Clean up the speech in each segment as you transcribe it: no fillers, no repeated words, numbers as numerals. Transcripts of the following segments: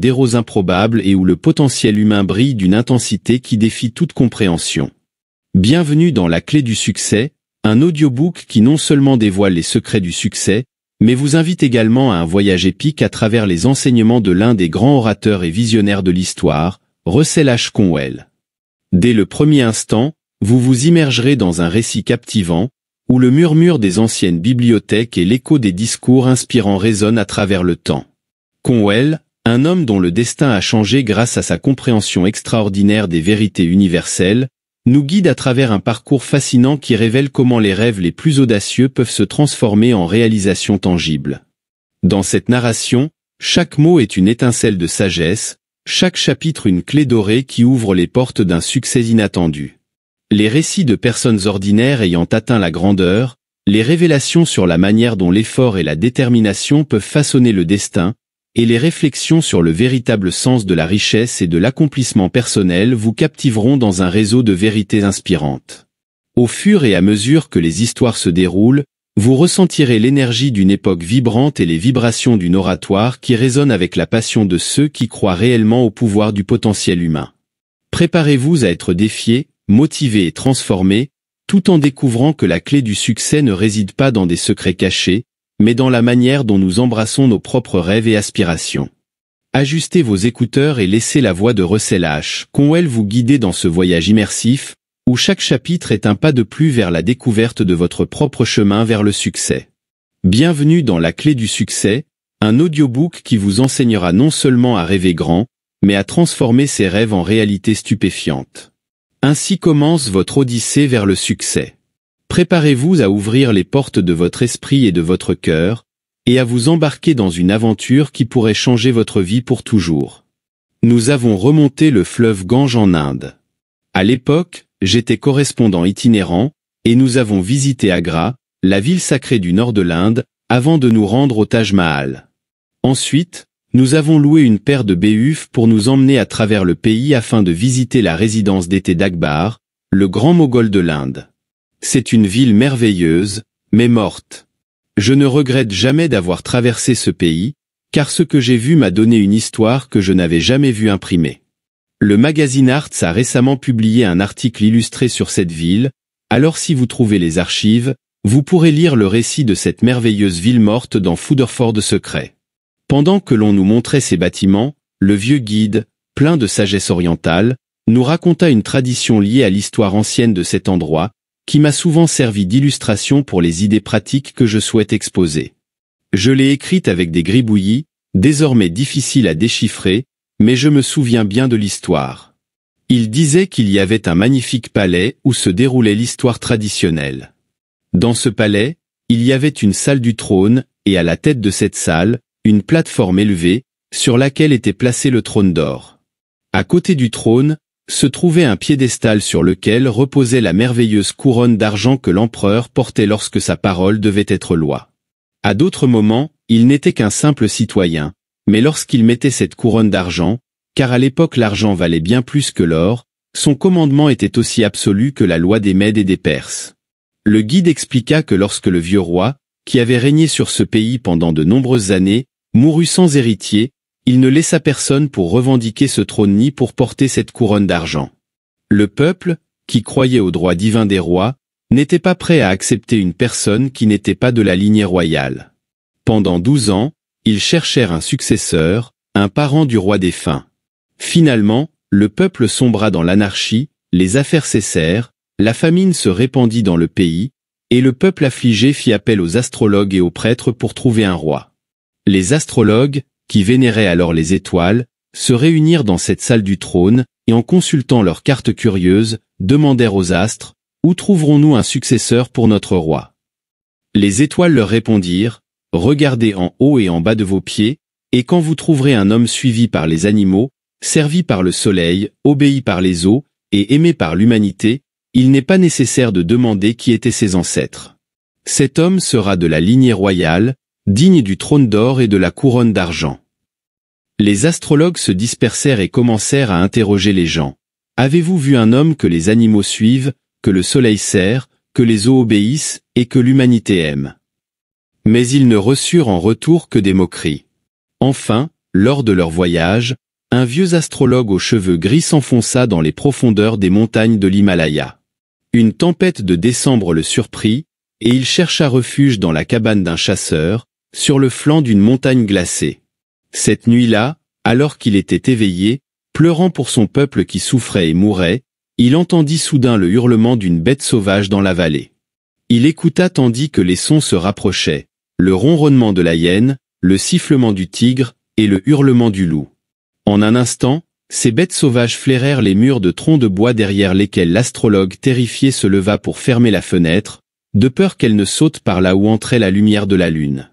d'héros improbables et où le potentiel humain brille d'une intensité qui défie toute compréhension. Bienvenue dans La Clé du Succès, un audiobook qui non seulement dévoile les secrets du succès, mais vous invite également à un voyage épique à travers les enseignements de l'un des grands orateurs et visionnaires de l'histoire, Russell H. Conwell. Dès le premier instant, vous vous immergerez dans un récit captivant, où le murmure des anciennes bibliothèques et l'écho des discours inspirants résonnent à travers le temps. Conwell, un homme dont le destin a changé grâce à sa compréhension extraordinaire des vérités universelles, nous guide à travers un parcours fascinant qui révèle comment les rêves les plus audacieux peuvent se transformer en réalisations tangibles. Dans cette narration, chaque mot est une étincelle de sagesse, chaque chapitre une clé dorée qui ouvre les portes d'un succès inattendu. Les récits de personnes ordinaires ayant atteint la grandeur, les révélations sur la manière dont l'effort et la détermination peuvent façonner le destin, et les réflexions sur le véritable sens de la richesse et de l'accomplissement personnel vous captiveront dans un réseau de vérités inspirantes. Au fur et à mesure que les histoires se déroulent, vous ressentirez l'énergie d'une époque vibrante et les vibrations d'une oratoire qui résonne avec la passion de ceux qui croient réellement au pouvoir du potentiel humain. Préparez-vous à être défiés, motivés et transformés, tout en découvrant que la clé du succès ne réside pas dans des secrets cachés, mais dans la manière dont nous embrassons nos propres rêves et aspirations. Ajustez vos écouteurs et laissez la voix de Russell H. Conwell vous guider dans ce voyage immersif, où chaque chapitre est un pas de plus vers la découverte de votre propre chemin vers le succès. Bienvenue dans La Clé du Succès, un audiobook qui vous enseignera non seulement à rêver grand, mais à transformer ses rêves en réalité stupéfiante. Ainsi commence votre odyssée vers le succès. Préparez-vous à ouvrir les portes de votre esprit et de votre cœur, et à vous embarquer dans une aventure qui pourrait changer votre vie pour toujours. Nous avons remonté le fleuve Gange en Inde. À l'époque, j'étais correspondant itinérant, et nous avons visité Agra, la ville sacrée du nord de l'Inde, avant de nous rendre au Taj Mahal. Ensuite, nous avons loué une paire de béhufs pour nous emmener à travers le pays afin de visiter la résidence d'été d'Akbar, le grand Moghol de l'Inde. C'est une ville merveilleuse, mais morte. Je ne regrette jamais d'avoir traversé ce pays, car ce que j'ai vu m'a donné une histoire que je n'avais jamais vue imprimée. Le magazine Arts a récemment publié un article illustré sur cette ville, alors si vous trouvez les archives, vous pourrez lire le récit de cette merveilleuse ville morte dans Foodorford Secret. Pendant que l'on nous montrait ces bâtiments, le vieux guide, plein de sagesse orientale, nous raconta une tradition liée à l'histoire ancienne de cet endroit, qui m'a souvent servi d'illustration pour les idées pratiques que je souhaite exposer. Je l'ai écrite avec des gribouillis, désormais difficiles à déchiffrer, mais je me souviens bien de l'histoire. Il disait qu'il y avait un magnifique palais où se déroulait l'histoire traditionnelle. Dans ce palais, il y avait une salle du trône, et à la tête de cette salle, une plateforme élevée, sur laquelle était placé le trône d'or. À côté du trône, se trouvait un piédestal sur lequel reposait la merveilleuse couronne d'argent que l'empereur portait lorsque sa parole devait être loi. À d'autres moments, il n'était qu'un simple citoyen, mais lorsqu'il mettait cette couronne d'argent, car à l'époque l'argent valait bien plus que l'or, son commandement était aussi absolu que la loi des Mèdes et des Perses. Le guide expliqua que lorsque le vieux roi, qui avait régné sur ce pays pendant de nombreuses années, mourut sans héritier, il ne laissa personne pour revendiquer ce trône ni pour porter cette couronne d'argent. Le peuple, qui croyait au droit divin des rois, n'était pas prêt à accepter une personne qui n'était pas de la lignée royale. Pendant 12 ans, ils cherchèrent un successeur, un parent du roi défunt. Finalement, le peuple sombra dans l'anarchie, les affaires cessèrent, la famine se répandit dans le pays, et le peuple affligé fit appel aux astrologues et aux prêtres pour trouver un roi. Les astrologues, qui vénéraient alors les étoiles, se réunirent dans cette salle du trône, et en consultant leurs cartes curieuses, demandèrent aux astres, « Où trouverons-nous un successeur pour notre roi ?» Les étoiles leur répondirent, « Regardez en haut et en bas de vos pieds, et quand vous trouverez un homme suivi par les animaux, servi par le soleil, obéi par les eaux, et aimé par l'humanité, il n'est pas nécessaire de demander qui étaient ses ancêtres. Cet homme sera de la lignée royale, digne du trône d'or et de la couronne d'argent. » Les astrologues se dispersèrent et commencèrent à interroger les gens. « Avez-vous vu un homme que les animaux suivent, que le soleil sert, que les eaux obéissent, et que l'humanité aime ?» Mais ils ne reçurent en retour que des moqueries. Enfin, lors de leur voyage, un vieux astrologue aux cheveux gris s'enfonça dans les profondeurs des montagnes de l'Himalaya. Une tempête de décembre le surprit, et il chercha refuge dans la cabane d'un chasseur, sur le flanc d'une montagne glacée. Cette nuit-là, alors qu'il était éveillé, pleurant pour son peuple qui souffrait et mourait, il entendit soudain le hurlement d'une bête sauvage dans la vallée. Il écouta tandis que les sons se rapprochaient, le ronronnement de la hyène, le sifflement du tigre, et le hurlement du loup. En un instant, ces bêtes sauvages flairèrent les murs de troncs de bois derrière lesquels l'astrologue terrifié se leva pour fermer la fenêtre, de peur qu'elle ne saute par là où entrait la lumière de la lune.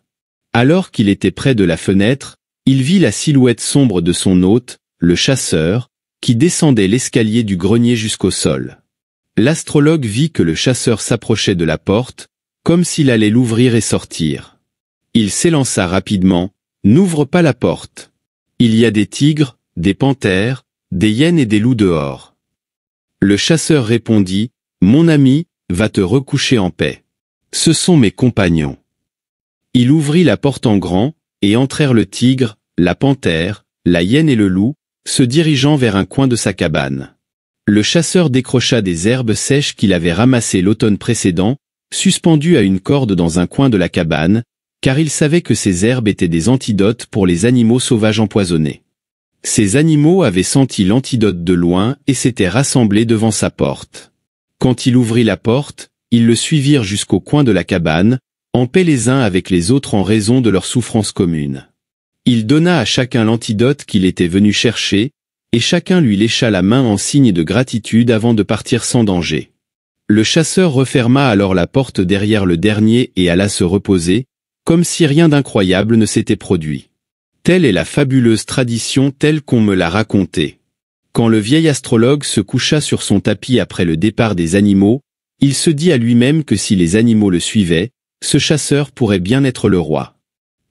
Alors qu'il était près de la fenêtre, il vit la silhouette sombre de son hôte, le chasseur, qui descendait l'escalier du grenier jusqu'au sol. L'astrologue vit que le chasseur s'approchait de la porte, comme s'il allait l'ouvrir et sortir. Il s'élança rapidement, « N'ouvre pas la porte. Il y a des tigres, des panthères, des hyènes et des loups dehors. » Le chasseur répondit, « Mon ami, va te recoucher en paix. Ce sont mes compagnons. » Il ouvrit la porte en grand, et entrèrent le tigre, la panthère, la hyène et le loup, se dirigeant vers un coin de sa cabane. Le chasseur décrocha des herbes sèches qu'il avait ramassées l'automne précédent, suspendues à une corde dans un coin de la cabane, car il savait que ces herbes étaient des antidotes pour les animaux sauvages empoisonnés. Ces animaux avaient senti l'antidote de loin et s'étaient rassemblés devant sa porte. Quand il ouvrit la porte, ils le suivirent jusqu'au coin de la cabane, en paix les uns avec les autres en raison de leurs souffrances communes. Il donna à chacun l'antidote qu'il était venu chercher, et chacun lui lécha la main en signe de gratitude avant de partir sans danger. Le chasseur referma alors la porte derrière le dernier et alla se reposer, comme si rien d'incroyable ne s'était produit. Telle est la fabuleuse tradition telle qu'on me l'a racontée. Quand le vieil astrologue se coucha sur son tapis après le départ des animaux, il se dit à lui-même que si les animaux le suivaient, ce chasseur pourrait bien être le roi.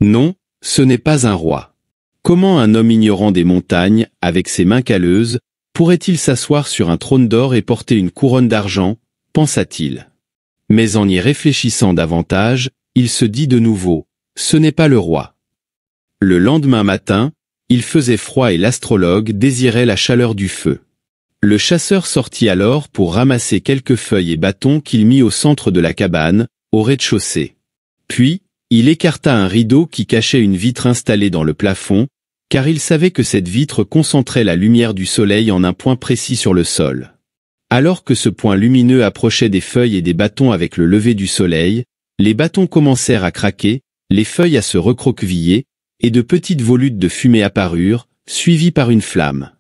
Non, ce n'est pas un roi. Comment un homme ignorant des montagnes, avec ses mains calleuses, pourrait-il s'asseoir sur un trône d'or et porter une couronne d'argent, pensa-t-il. Mais en y réfléchissant davantage, il se dit de nouveau, ce n'est pas le roi. Le lendemain matin, il faisait froid et l'astrologue désirait la chaleur du feu. Le chasseur sortit alors pour ramasser quelques feuilles et bâtons qu'il mit au centre de la cabane, au rez-de-chaussée. Puis, il écarta un rideau qui cachait une vitre installée dans le plafond, car il savait que cette vitre concentrait la lumière du soleil en un point précis sur le sol. Alors que ce point lumineux approchait des feuilles et des bâtons avec le lever du soleil, les bâtons commencèrent à craquer, les feuilles à se recroqueviller, et de petites volutes de fumée apparurent, suivies par une flamme.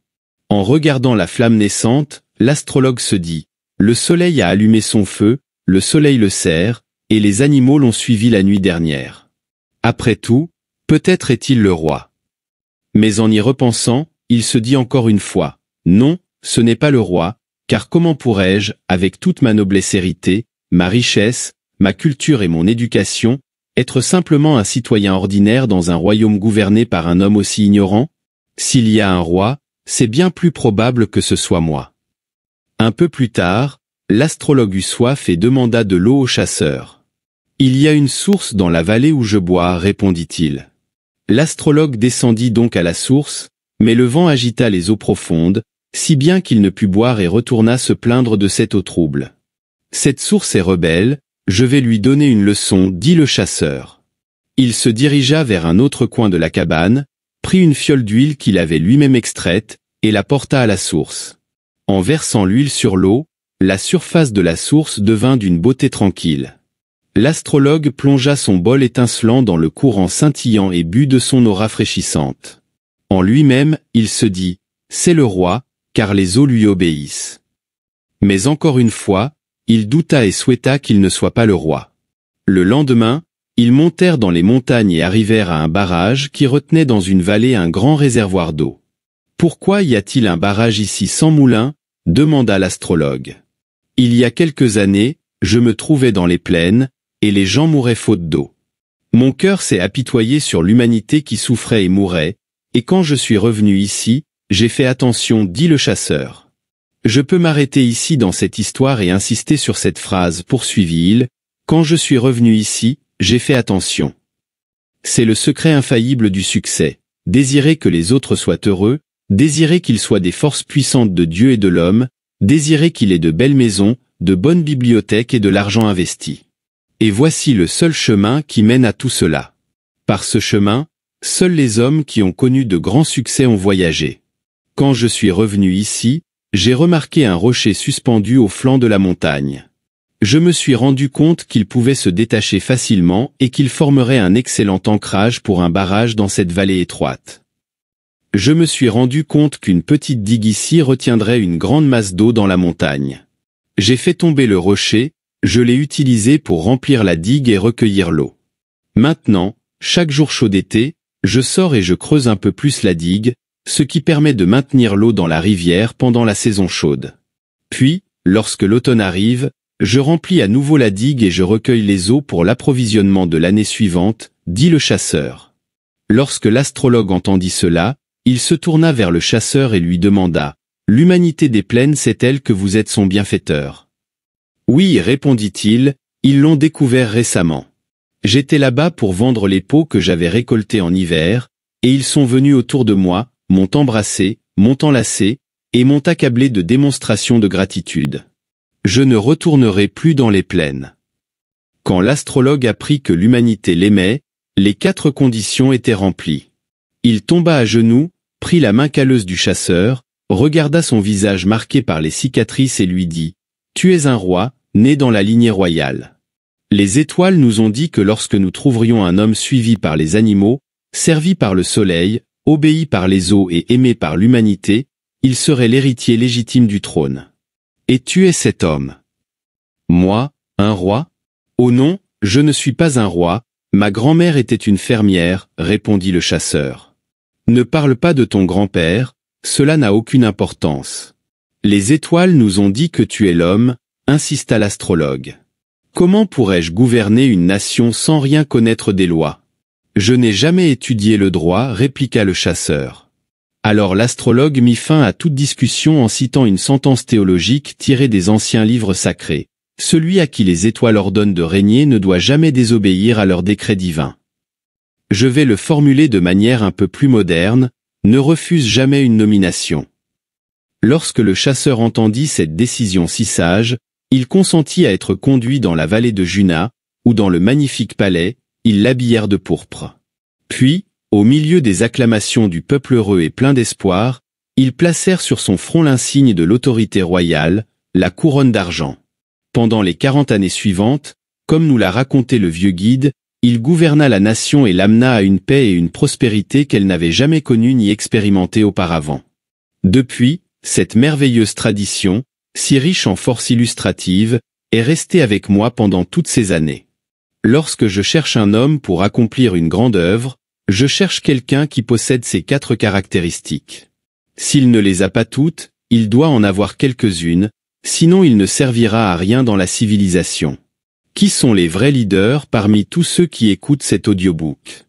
En regardant la flamme naissante, l'astrologue se dit, « Le soleil a allumé son feu, le soleil le sert, et les animaux l'ont suivi la nuit dernière. Après tout, peut-être est-il le roi. » Mais en y repensant, il se dit encore une fois, « Non, ce n'est pas le roi, car comment pourrais-je, avec toute ma noblesse héritée, ma richesse, ma culture et mon éducation, être simplement un citoyen ordinaire dans un royaume gouverné par un homme aussi ignorant? S'il y a un roi, c'est bien plus probable que ce soit moi. » Un peu plus tard, l'astrologue eut soif et demanda de l'eau au chasseur. « Il y a une source dans la vallée où je bois, répondit-il. » L'astrologue descendit donc à la source, mais le vent agita les eaux profondes, si bien qu'il ne put boire et retourna se plaindre de cette eau trouble. « Cette source est rebelle, je vais lui donner une leçon, dit le chasseur. » Il se dirigea vers un autre coin de la cabane, prit une fiole d'huile qu'il avait lui-même extraite, et la porta à la source. En versant l'huile sur l'eau, la surface de la source devint d'une beauté tranquille. L'astrologue plongea son bol étincelant dans le courant scintillant et but de son eau rafraîchissante. En lui-même, il se dit, « C'est le roi, car les eaux lui obéissent. » Mais encore une fois, il douta et souhaita qu'il ne soit pas le roi. Le lendemain, ils montèrent dans les montagnes et arrivèrent à un barrage qui retenait dans une vallée un grand réservoir d'eau. « Pourquoi y a-t-il un barrage ici sans moulin ?» demanda l'astrologue. « Il y a quelques années, je me trouvais dans les plaines, et les gens mouraient faute d'eau. Mon cœur s'est apitoyé sur l'humanité qui souffrait et mourait, et quand je suis revenu ici, j'ai fait attention, dit le chasseur. Je peux m'arrêter ici dans cette histoire et insister sur cette phrase, poursuivit-il, quand je suis revenu ici, j'ai fait attention. C'est le secret infaillible du succès. désirer que les autres soient heureux, désirer qu'ils soient des forces puissantes de Dieu et de l'homme, désirer qu'il ait de belles maisons, de bonnes bibliothèques et de l'argent investi. Et voici le seul chemin qui mène à tout cela. Par ce chemin, seuls les hommes qui ont connu de grands succès ont voyagé. Quand je suis revenu ici, j'ai remarqué un rocher suspendu au flanc de la montagne. Je me suis rendu compte qu'il pouvait se détacher facilement et qu'il formerait un excellent ancrage pour un barrage dans cette vallée étroite. Je me suis rendu compte qu'une petite digue ici retiendrait une grande masse d'eau dans la montagne. J'ai fait tomber le rocher, je l'ai utilisé pour remplir la digue et recueillir l'eau. Maintenant, chaque jour chaud d'été, je sors et je creuse un peu plus la digue, ce qui permet de maintenir l'eau dans la rivière pendant la saison chaude. Puis, lorsque l'automne arrive, je remplis à nouveau la digue et je recueille les eaux pour l'approvisionnement de l'année suivante, dit le chasseur. Lorsque l'astrologue entendit cela, il se tourna vers le chasseur et lui demanda, « L'humanité des plaines sait-elle que vous êtes son bienfaiteur ?» « Oui, répondit-il, ils l'ont découvert récemment. J'étais là-bas pour vendre les pots que j'avais récoltés en hiver, et ils sont venus autour de moi, m'ont embrassé, m'ont enlacé, et m'ont accablé de démonstrations de gratitude. Je ne retournerai plus dans les plaines. » Quand l'astrologue apprit que l'humanité l'aimait, les 4 conditions étaient remplies. Il tomba à genoux, prit la main calleuse du chasseur, regarda son visage marqué par les cicatrices et lui dit « Tu es un roi, né dans la lignée royale. Les étoiles nous ont dit que lorsque nous trouverions un homme suivi par les animaux, servi par le soleil, obéi par les eaux et aimé par l'humanité, il serait l'héritier légitime du trône. Et tu es cet homme. » « Moi, un roi ? Oh non, je ne suis pas un roi, ma grand-mère était une fermière, répondit le chasseur. Ne parle pas de ton grand-père, cela n'a aucune importance. Les étoiles nous ont dit que tu es l'homme, insista l'astrologue. Comment pourrais-je gouverner une nation sans rien connaître des lois ? Je n'ai jamais étudié le droit, répliqua le chasseur. Alors l'astrologue mit fin à toute discussion en citant une sentence théologique tirée des anciens livres sacrés. Celui à qui les étoiles ordonnent de régner ne doit jamais désobéir à leurs décrets divins. Je vais le formuler de manière un peu plus moderne, ne refuse jamais une nomination. Lorsque le chasseur entendit cette décision si sage, il consentit à être conduit dans la vallée de Juna, où dans le magnifique palais, ils l'habillèrent de pourpre. Puis, au milieu des acclamations du peuple heureux et plein d'espoir, ils placèrent sur son front l'insigne de l'autorité royale, la couronne d'argent. Pendant les 40 années suivantes, comme nous l'a raconté le vieux guide, il gouverna la nation et l'amena à une paix et une prospérité qu'elle n'avait jamais connues ni expérimentées auparavant. Depuis, cette merveilleuse tradition, si riche en force illustrative, est restée avec moi pendant toutes ces années. Lorsque je cherche un homme pour accomplir une grande œuvre, je cherche quelqu'un qui possède ces 4 caractéristiques. S'il ne les a pas toutes, il doit en avoir quelques-unes, sinon il ne servira à rien dans la civilisation. Qui sont les vrais leaders parmi tous ceux qui écoutent cet audiobook ?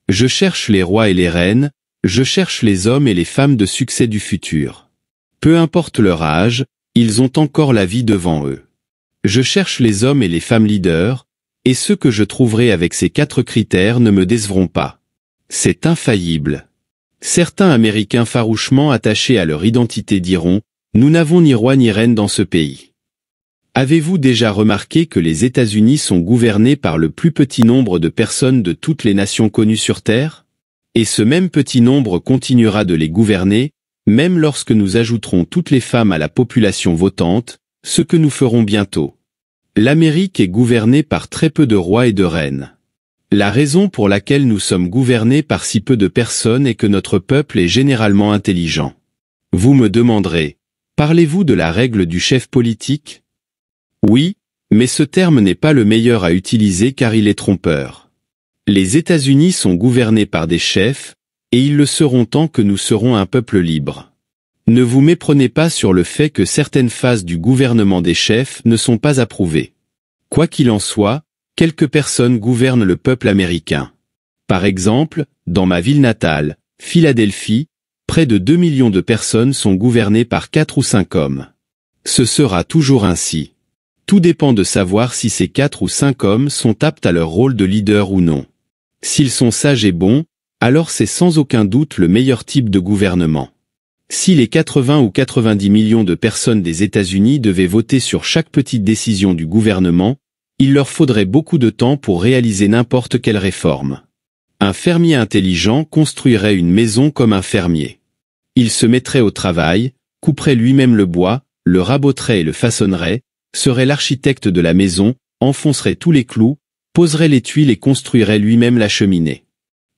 Je cherche les rois et les reines, je cherche les hommes et les femmes de succès du futur. Peu importe leur âge, ils ont encore la vie devant eux. Je cherche les hommes et les femmes leaders, et ceux que je trouverai avec ces 4 critères ne me décevront pas. C'est infaillible. Certains Américains farouchement attachés à leur identité diront « Nous n'avons ni roi ni reine dans ce pays ». Avez-vous déjà remarqué que les États-Unis sont gouvernés par le plus petit nombre de personnes de toutes les nations connues sur Terre ? Et ce même petit nombre continuera de les gouverner, même lorsque nous ajouterons toutes les femmes à la population votante, ce que nous ferons bientôt. L'Amérique est gouvernée par très peu de rois et de reines. La raison pour laquelle nous sommes gouvernés par si peu de personnes est que notre peuple est généralement intelligent. Vous me demanderez, parlez-vous de la règle du chef politique ? Oui, mais ce terme n'est pas le meilleur à utiliser car il est trompeur. Les États-Unis sont gouvernés par des chefs, et ils le seront tant que nous serons un peuple libre. Ne vous méprenez pas sur le fait que certaines phases du gouvernement des chefs ne sont pas approuvées. Quoi qu'il en soit, quelques personnes gouvernent le peuple américain. Par exemple, dans ma ville natale, Philadelphie, près de 2 millions de personnes sont gouvernées par 4 ou 5 hommes. Ce sera toujours ainsi. Tout dépend de savoir si ces 4 ou 5 hommes sont aptes à leur rôle de leader ou non. S'ils sont sages et bons, alors c'est sans aucun doute le meilleur type de gouvernement. Si les 80 ou 90 millions de personnes des États-Unis devaient voter sur chaque petite décision du gouvernement, il leur faudrait beaucoup de temps pour réaliser n'importe quelle réforme. Un fermier intelligent construirait une maison comme un fermier. Il se mettrait au travail, couperait lui-même le bois, le raboterait et le façonnerait, serait l'architecte de la maison, enfoncerait tous les clous, poserait les tuiles et construirait lui-même la cheminée.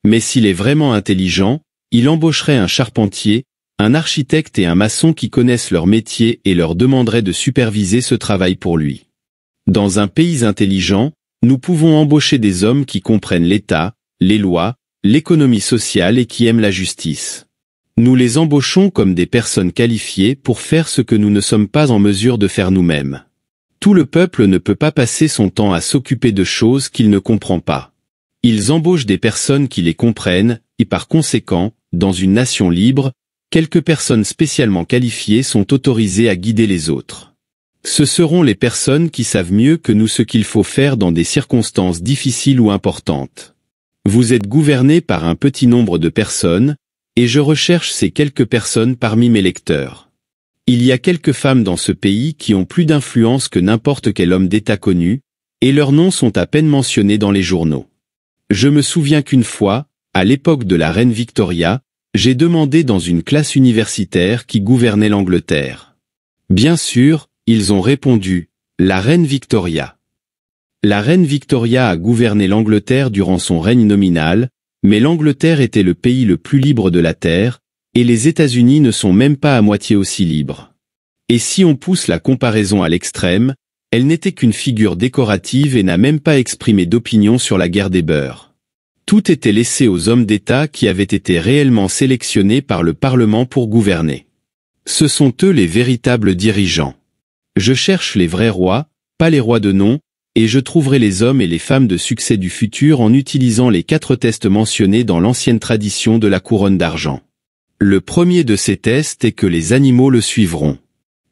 Mais s'il est vraiment intelligent, il embaucherait un charpentier, un architecte et un maçon qui connaissent leur métier et leur demanderait de superviser ce travail pour lui. Dans un pays intelligent, nous pouvons embaucher des hommes qui comprennent l'État, les lois, l'économie sociale et qui aiment la justice. Nous les embauchons comme des personnes qualifiées pour faire ce que nous ne sommes pas en mesure de faire nous-mêmes. Tout le peuple ne peut pas passer son temps à s'occuper de choses qu'il ne comprend pas. Ils embauchent des personnes qui les comprennent, et par conséquent, dans une nation libre, quelques personnes spécialement qualifiées sont autorisées à guider les autres. Ce seront les personnes qui savent mieux que nous ce qu'il faut faire dans des circonstances difficiles ou importantes. Vous êtes gouverné par un petit nombre de personnes, et je recherche ces quelques personnes parmi mes lecteurs. Il y a quelques femmes dans ce pays qui ont plus d'influence que n'importe quel homme d'État connu, et leurs noms sont à peine mentionnés dans les journaux. Je me souviens qu'une fois, à l'époque de la reine Victoria, j'ai demandé dans une classe universitaire qui gouvernait l'Angleterre. Bien sûr, ils ont répondu, la reine Victoria. La reine Victoria a gouverné l'Angleterre durant son règne nominal, mais l'Angleterre était le pays le plus libre de la Terre, et les États-Unis ne sont même pas à moitié aussi libres. Et si on pousse la comparaison à l'extrême, elle n'était qu'une figure décorative et n'a même pas exprimé d'opinion sur la guerre des beurs. Tout était laissé aux hommes d'État qui avaient été réellement sélectionnés par le Parlement pour gouverner. Ce sont eux les véritables dirigeants. Je cherche les vrais rois, pas les rois de nom, et je trouverai les hommes et les femmes de succès du futur en utilisant les 4 tests mentionnés dans l'ancienne tradition de la couronne d'argent. Le premier de ces tests est que les animaux le suivront.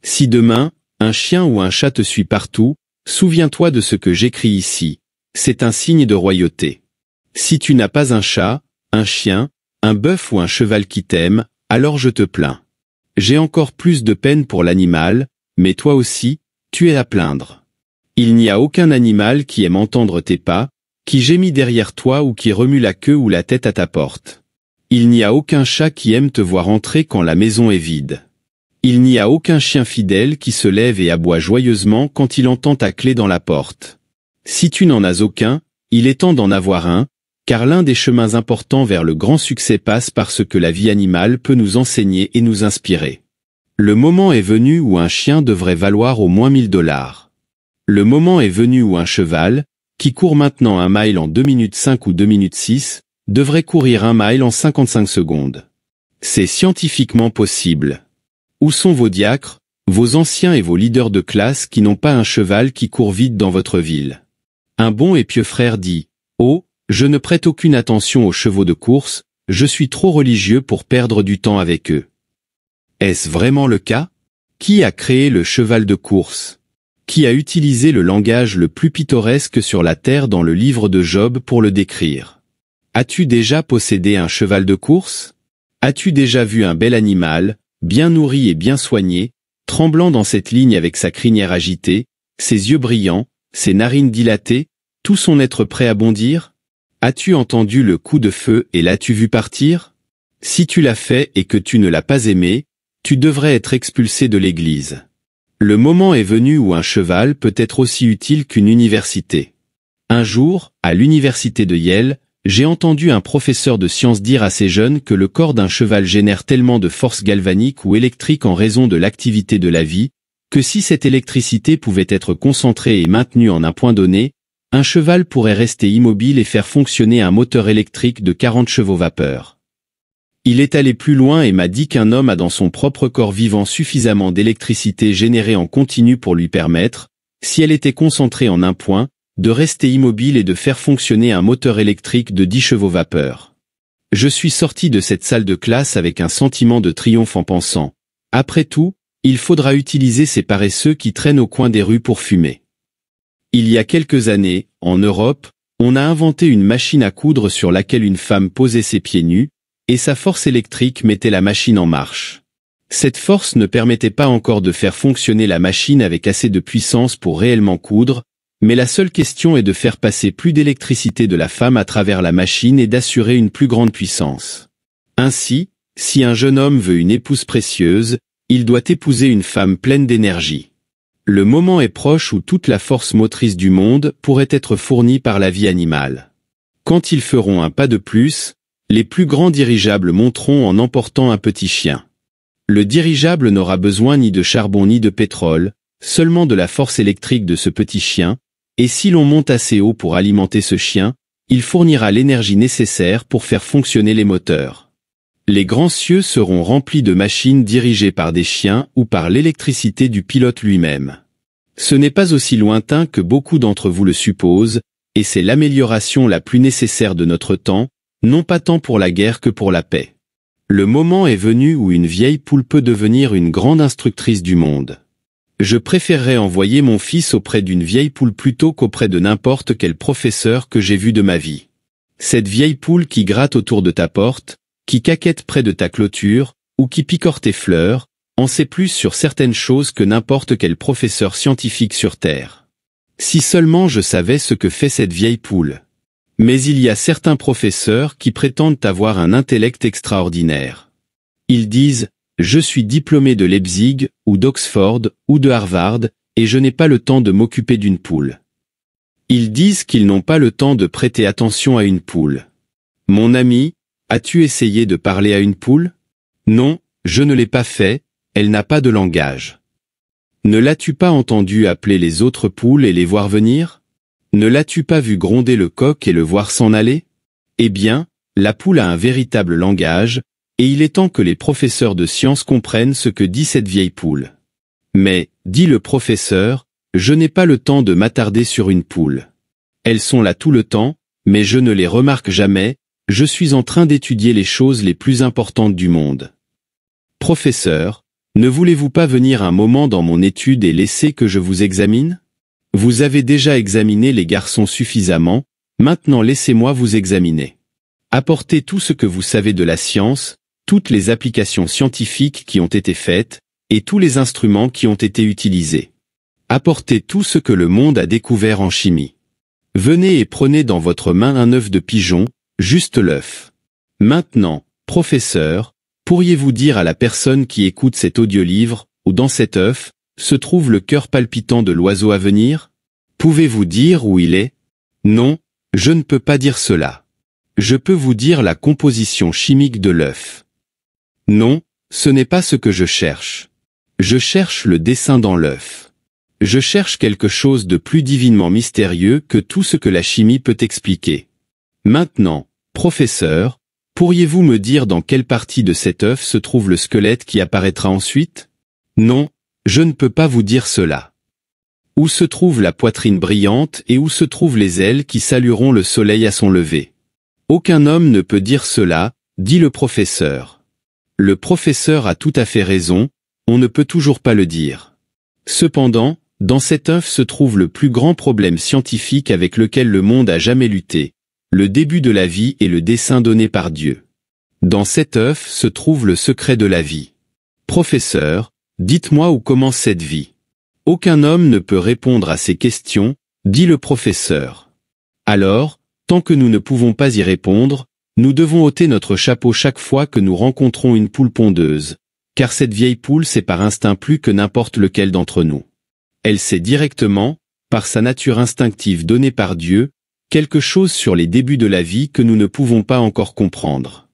Si demain, un chien ou un chat te suit partout, souviens-toi de ce que j'écris ici. C'est un signe de royauté. Si tu n'as pas un chat, un chien, un bœuf ou un cheval qui t'aime, alors je te plains. J'ai encore plus de peine pour l'animal, mais toi aussi, tu es à plaindre. Il n'y a aucun animal qui aime entendre tes pas, qui gémit derrière toi ou qui remue la queue ou la tête à ta porte. Il n'y a aucun chat qui aime te voir entrer quand la maison est vide. Il n'y a aucun chien fidèle qui se lève et aboie joyeusement quand il entend ta clé dans la porte. Si tu n'en as aucun, il est temps d'en avoir un, car l'un des chemins importants vers le grand succès passe par ce que la vie animale peut nous enseigner et nous inspirer. Le moment est venu où un chien devrait valoir au moins $1000. Le moment est venu où un cheval, qui court maintenant 1 mile en 2 minutes 5 ou 2 minutes 6, devrait courir 1 mile en 55 secondes. C'est scientifiquement possible. Où sont vos diacres, vos anciens et vos leaders de classe qui n'ont pas un cheval qui court vite dans votre ville? Un bon et pieux frère dit, « Oh, je ne prête aucune attention aux chevaux de course, je suis trop religieux pour perdre du temps avec eux. » Est-ce vraiment le cas? Qui a créé le cheval de course? Qui a utilisé le langage le plus pittoresque sur la terre dans le livre de Job pour le décrire? As-tu déjà possédé un cheval de course? As-tu déjà vu un bel animal, bien nourri et bien soigné, tremblant dans cette ligne avec sa crinière agitée, ses yeux brillants, ses narines dilatées, tout son être prêt à bondir? As-tu entendu le coup de feu et l'as-tu vu partir? Si tu l'as fait et que tu ne l'as pas aimé, tu devrais être expulsé de l'église. Le moment est venu où un cheval peut être aussi utile qu'une université. Un jour, à l'université de Yale, j'ai entendu un professeur de sciences dire à ces jeunes que le corps d'un cheval génère tellement de force galvanique ou électrique en raison de l'activité de la vie, que si cette électricité pouvait être concentrée et maintenue en un point donné, un cheval pourrait rester immobile et faire fonctionner un moteur électrique de 40 chevaux vapeur. Il est allé plus loin et m'a dit qu'un homme a dans son propre corps vivant suffisamment d'électricité générée en continu pour lui permettre, si elle était concentrée en un point, de rester immobile et de faire fonctionner un moteur électrique de 10 chevaux vapeur. Je suis sorti de cette salle de classe avec un sentiment de triomphe en pensant, après tout, il faudra utiliser ces paresseux qui traînent au coin des rues pour fumer. Il y a quelques années, en Europe, On a inventé une machine à coudre sur laquelle une femme posait ses pieds nus, et sa force électrique mettait la machine en marche. Cette force ne permettait pas encore de faire fonctionner la machine avec assez de puissance pour réellement coudre, mais la seule question est de faire passer plus d'électricité de la femme à travers la machine et d'assurer une plus grande puissance. Ainsi, si un jeune homme veut une épouse précieuse, il doit épouser une femme pleine d'énergie. Le moment est proche où toute la force motrice du monde pourrait être fournie par la vie animale. Quand ils feront un pas de plus, les plus grands dirigeables monteront en emportant un petit chien. Le dirigeable n'aura besoin ni de charbon ni de pétrole, seulement de la force électrique de ce petit chien, et si l'on monte assez haut pour alimenter ce chien, il fournira l'énergie nécessaire pour faire fonctionner les moteurs. Les grands cieux seront remplis de machines dirigées par des chiens ou par l'électricité du pilote lui-même. Ce n'est pas aussi lointain que beaucoup d'entre vous le supposent, et c'est l'amélioration la plus nécessaire de notre temps, non pas tant pour la guerre que pour la paix. Le moment est venu où une vieille poule peut devenir une grande instructrice du monde. Je préférerais envoyer mon fils auprès d'une vieille poule plutôt qu'auprès de n'importe quel professeur que j'ai vu de ma vie. Cette vieille poule qui gratte autour de ta porte, qui caquette près de ta clôture, ou qui picore tes fleurs, en sait plus sur certaines choses que n'importe quel professeur scientifique sur Terre. Si seulement je savais ce que fait cette vieille poule. Mais il y a certains professeurs qui prétendent avoir un intellect extraordinaire. Ils disent « Je suis diplômé de Leipzig, ou d'Oxford, ou de Harvard, et je n'ai pas le temps de m'occuper d'une poule. » Ils disent qu'ils n'ont pas le temps de prêter attention à une poule. Mon ami, as-tu essayé de parler à une poule? Non, je ne l'ai pas fait, elle n'a pas de langage. Ne l'as-tu pas entendu appeler les autres poules et les voir venir? Ne l'as-tu pas vu gronder le coq et le voir s'en aller? Eh bien, la poule a un véritable langage, et il est temps que les professeurs de sciences comprennent ce que dit cette vieille poule. Mais, dit le professeur, je n'ai pas le temps de m'attarder sur une poule. Elles sont là tout le temps, mais je ne les remarque jamais, je suis en train d'étudier les choses les plus importantes du monde. Professeur, ne voulez-vous pas venir un moment dans mon étude et laisser que je vous examine? Vous avez déjà examiné les garçons suffisamment, maintenant laissez-moi vous examiner. Apportez tout ce que vous savez de la science, toutes les applications scientifiques qui ont été faites, et tous les instruments qui ont été utilisés. Apportez tout ce que le monde a découvert en chimie. Venez et prenez dans votre main un œuf de pigeon, juste l'œuf. Maintenant, professeur, pourriez-vous dire à la personne qui écoute cet audiolivre, où dans cet œuf, se trouve le cœur palpitant de l'oiseau à venir? Pouvez-vous dire où il est? Non, je ne peux pas dire cela. Je peux vous dire la composition chimique de l'œuf. Non, ce n'est pas ce que je cherche. Je cherche le dessin dans l'œuf. Je cherche quelque chose de plus divinement mystérieux que tout ce que la chimie peut expliquer. Maintenant, professeur, pourriez-vous me dire dans quelle partie de cet œuf se trouve le squelette qui apparaîtra ensuite? Non, je ne peux pas vous dire cela. Où se trouve la poitrine brillante et où se trouvent les ailes qui salueront le soleil à son lever? Aucun homme ne peut dire cela, dit le professeur. Le professeur a tout à fait raison, on ne peut toujours pas le dire. Cependant, dans cet œuf se trouve le plus grand problème scientifique avec lequel le monde a jamais lutté, le début de la vie et le dessein donné par Dieu. Dans cet œuf se trouve le secret de la vie. Professeur, dites-moi où commence cette vie. Aucun homme ne peut répondre à ces questions, dit le professeur. Alors, tant que nous ne pouvons pas y répondre, nous devons ôter notre chapeau chaque fois que nous rencontrons une poule pondeuse, car cette vieille poule sait par instinct plus que n'importe lequel d'entre nous. Elle sait directement, par sa nature instinctive donnée par Dieu, quelque chose sur les débuts de la vie que nous ne pouvons pas encore comprendre.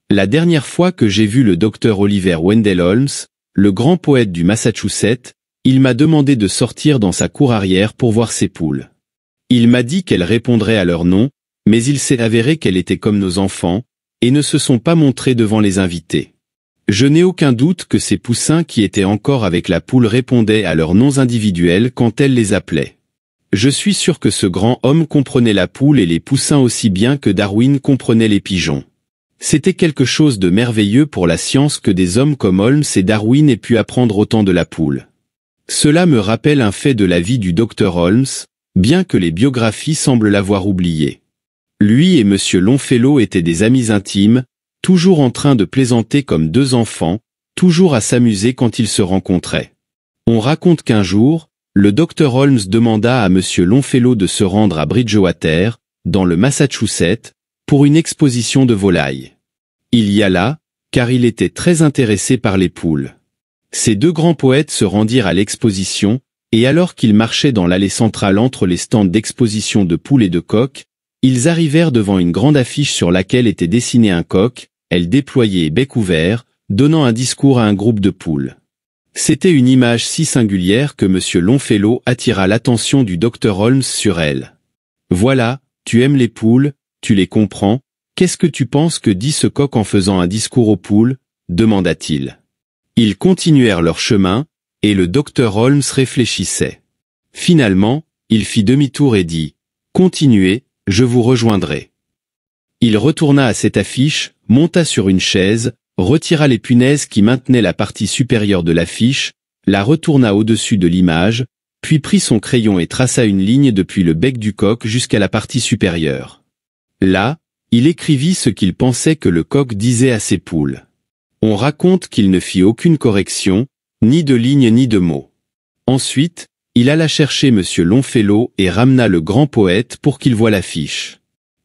La dernière fois que j'ai vu le docteur Oliver Wendell Holmes, le grand poète du Massachusetts, il m'a demandé de sortir dans sa cour arrière pour voir ses poules. Il m'a dit qu'elles répondraient à leur nom, mais il s'est avéré qu'elles étaient comme nos enfants, et ne se sont pas montrées devant les invités. Je n'ai aucun doute que ces poussins qui étaient encore avec la poule répondaient à leurs noms individuels quand elle les appelait. Je suis sûr que ce grand homme comprenait la poule et les poussins aussi bien que Darwin comprenait les pigeons. C'était quelque chose de merveilleux pour la science que des hommes comme Holmes et Darwin aient pu apprendre autant de la poule. Cela me rappelle un fait de la vie du docteur Holmes. bien que les biographies semblent l'avoir oublié. Lui et Monsieur Longfellow étaient des amis intimes, toujours en train de plaisanter comme deux enfants, toujours à s'amuser quand ils se rencontraient. On raconte qu'un jour, le docteur Holmes demanda à Monsieur Longfellow de se rendre à Bridgewater, dans le Massachusetts, pour une exposition de volailles. Il y alla, car il était très intéressé par les poules. Ces deux grands poètes se rendirent à l'exposition, et alors qu'ils marchaient dans l'allée centrale entre les stands d'exposition de poules et de coqs, ils arrivèrent devant une grande affiche sur laquelle était dessiné un coq, aile déployée et bec ouvert, donnant un discours à un groupe de poules. C'était une image si singulière que Monsieur Longfellow attira l'attention du docteur Holmes sur elle. « Voilà, tu aimes les poules, tu les comprends, qu'est-ce que tu penses que dit ce coq en faisant un discours aux poules ?» demanda-t-il. Ils continuèrent leur chemin, et le docteur Holmes réfléchissait. Finalement, il fit demi-tour et dit « Continuez, je vous rejoindrai. » Il retourna à cette affiche, monta sur une chaise, retira les punaises qui maintenaient la partie supérieure de l'affiche, la retourna au-dessus de l'image, puis prit son crayon et traça une ligne depuis le bec du coq jusqu'à la partie supérieure. Là, il écrivit ce qu'il pensait que le coq disait à ses poules. On raconte qu'il ne fit aucune correction, ni de ligne ni de mots. Ensuite, il alla chercher Monsieur Longfellow et ramena le grand poète pour qu'il voie l'affiche.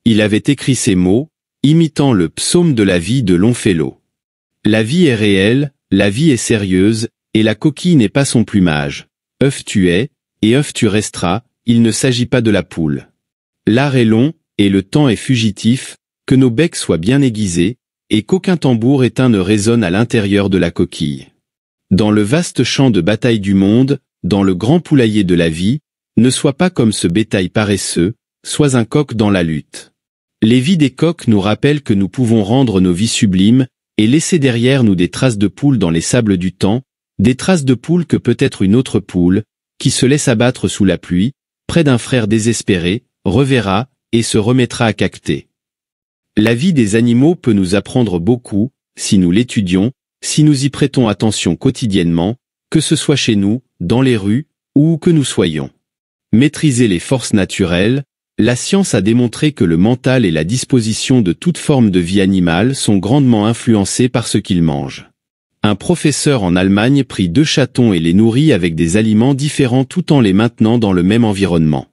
Il avait écrit ces mots, imitant le psaume de la vie de Longfellow. La vie est réelle, la vie est sérieuse, et la coquille n'est pas son plumage. Œuf tu es, et œuf tu resteras, il ne s'agit pas de la poule. L'art est long, et le temps est fugitif, que nos becs soient bien aiguisés, et qu'aucun tambour éteint ne résonne à l'intérieur de la coquille. Dans le vaste champ de bataille du monde, dans le grand poulailler de la vie, ne sois pas comme ce bétail paresseux, sois un coq dans la lutte. Les vies des coqs nous rappellent que nous pouvons rendre nos vies sublimes, et laisser derrière nous des traces de poules dans les sables du temps, des traces de poules que peut-être une autre poule, qui se laisse abattre sous la pluie, près d'un frère désespéré, reverra, et se remettra à caqueter. La vie des animaux peut nous apprendre beaucoup, si nous l'étudions, si nous y prêtons attention quotidiennement, que ce soit chez nous, dans les rues, ou où que nous soyons. Maîtriser les forces naturelles, la science a démontré que le mental et la disposition de toute forme de vie animale sont grandement influencés par ce qu'ils mangent. Un professeur en Allemagne prit 2 chatons et les nourrit avec des aliments différents tout en les maintenant dans le même environnement.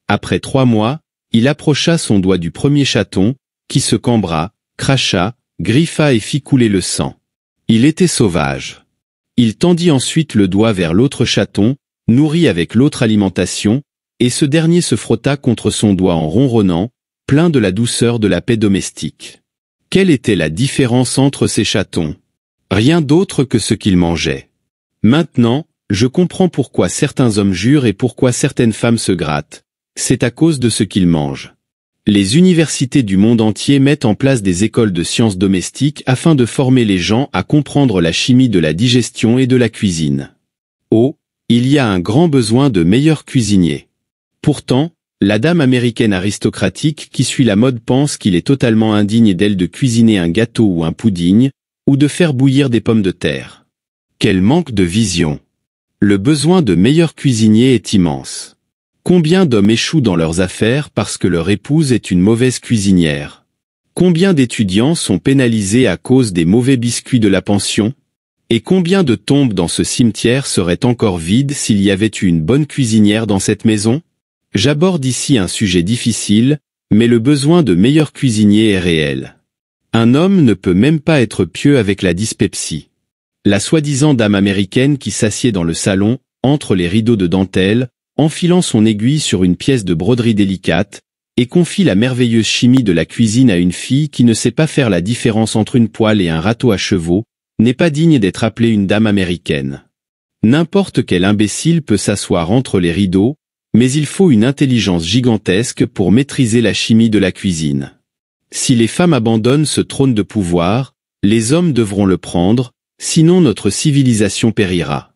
Après 3 mois, il approcha son doigt du premier chaton, qui se cambra, cracha, griffa et fit couler le sang. Il était sauvage. Il tendit ensuite le doigt vers l'autre chaton, nourri avec l'autre alimentation, et ce dernier se frotta contre son doigt en ronronnant, plein de la douceur de la paix domestique. Quelle était la différence entre ces chatons? Rien d'autre que ce qu'ils mangeaient. Maintenant, je comprends pourquoi certains hommes jurent et pourquoi certaines femmes se grattent. C'est à cause de ce qu'ils mangent. Les universités du monde entier mettent en place des écoles de sciences domestiques afin de former les gens à comprendre la chimie de la digestion et de la cuisine. Oh, il y a un grand besoin de meilleurs cuisiniers. Pourtant, la dame américaine aristocratique qui suit la mode pense qu'il est totalement indigne d'elle de cuisiner un gâteau ou un pudding, ou de faire bouillir des pommes de terre. Quel manque de vision! Le besoin de meilleurs cuisiniers est immense. Combien d'hommes échouent dans leurs affaires parce que leur épouse est une mauvaise cuisinière? Combien d'étudiants sont pénalisés à cause des mauvais biscuits de la pension? Et combien de tombes dans ce cimetière seraient encore vides s'il y avait eu une bonne cuisinière dans cette maison? J'aborde ici un sujet difficile, mais le besoin de meilleurs cuisiniers est réel. Un homme ne peut même pas être pieux avec la dyspepsie. La soi-disant dame américaine qui s'assied dans le salon, entre les rideaux de dentelle, enfilant son aiguille sur une pièce de broderie délicate, et confie la merveilleuse chimie de la cuisine à une fille qui ne sait pas faire la différence entre une poêle et un râteau à chevaux, n'est pas digne d'être appelée une dame américaine. N'importe quel imbécile peut s'asseoir entre les rideaux, mais il faut une intelligence gigantesque pour maîtriser la chimie de la cuisine. Si les femmes abandonnent ce trône de pouvoir, les hommes devront le prendre, sinon notre civilisation périra.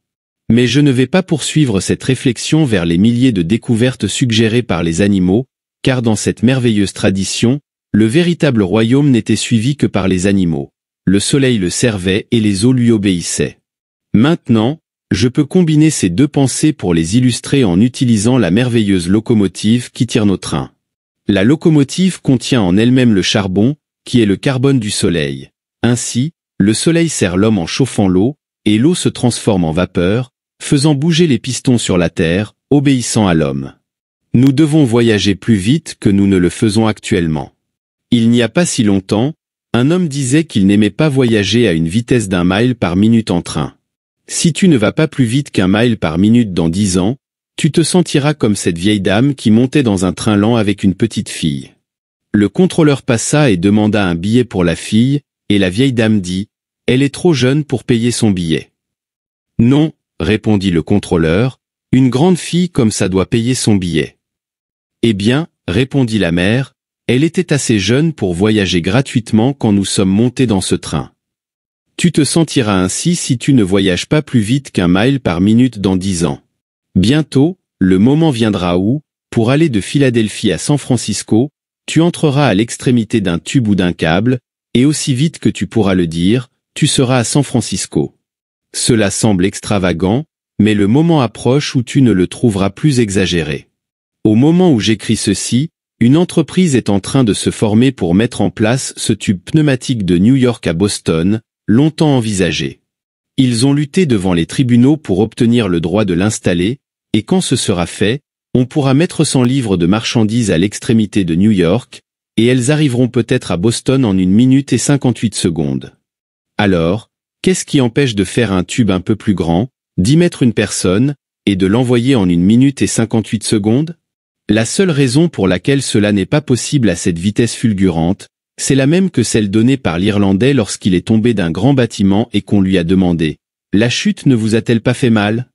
Mais je ne vais pas poursuivre cette réflexion vers les milliers de découvertes suggérées par les animaux, car dans cette merveilleuse tradition, le véritable royaume n'était suivi que par les animaux. Le soleil le servait et les eaux lui obéissaient. Maintenant, Je peux combiner ces deux pensées pour les illustrer en utilisant la merveilleuse locomotive qui tire nos trains. La locomotive contient en elle-même le charbon, qui est le carbone du soleil. Ainsi, le soleil sert l'homme en chauffant l'eau, et l'eau se transforme en vapeur, faisant bouger les pistons sur la terre, obéissant à l'homme. Nous devons voyager plus vite que nous ne le faisons actuellement. Il n'y a pas si longtemps, un homme disait qu'il n'aimait pas voyager à une vitesse d'1 mile par minute en train. Si tu ne vas pas plus vite qu'1 mile par minute dans 10 ans, tu te sentiras comme cette vieille dame qui montait dans un train lent avec une petite fille. Le contrôleur passa et demanda un billet pour la fille, et la vieille dame dit « Elle est trop jeune pour payer son billet. » « Non, » répondit le contrôleur, « une grande fille comme ça doit payer son billet. » « Eh bien, » répondit la mère, « elle était assez jeune pour voyager gratuitement quand nous sommes montés dans ce train. Tu te sentiras ainsi si tu ne voyages pas plus vite qu'1 mile par minute dans 10 ans. Bientôt, le moment viendra où, pour aller de Philadelphie à San Francisco, tu entreras à l'extrémité d'un tube ou d'un câble, et aussi vite que tu pourras le dire, tu seras à San Francisco. Cela semble extravagant, mais le moment approche où tu ne le trouveras plus exagéré. Au moment où j'écris ceci, une entreprise est en train de se former pour mettre en place ce tube pneumatique de New York à Boston, longtemps envisagé. Ils ont lutté devant les tribunaux pour obtenir le droit de l'installer, et quand ce sera fait, on pourra mettre 100 livres de marchandises à l'extrémité de New York, et elles arriveront peut-être à Boston en 1 minute et 58 secondes. Alors, qu'est-ce qui empêche de faire un tube un peu plus grand, d'y mettre une personne, et de l'envoyer en 1 minute et 58 secondes? La seule raison pour laquelle cela n'est pas possible à cette vitesse fulgurante, c'est la même que celle donnée par l'Irlandais lorsqu'il est tombé d'un grand bâtiment et qu'on lui a demandé « La chute ne vous a-t-elle pas fait mal ?»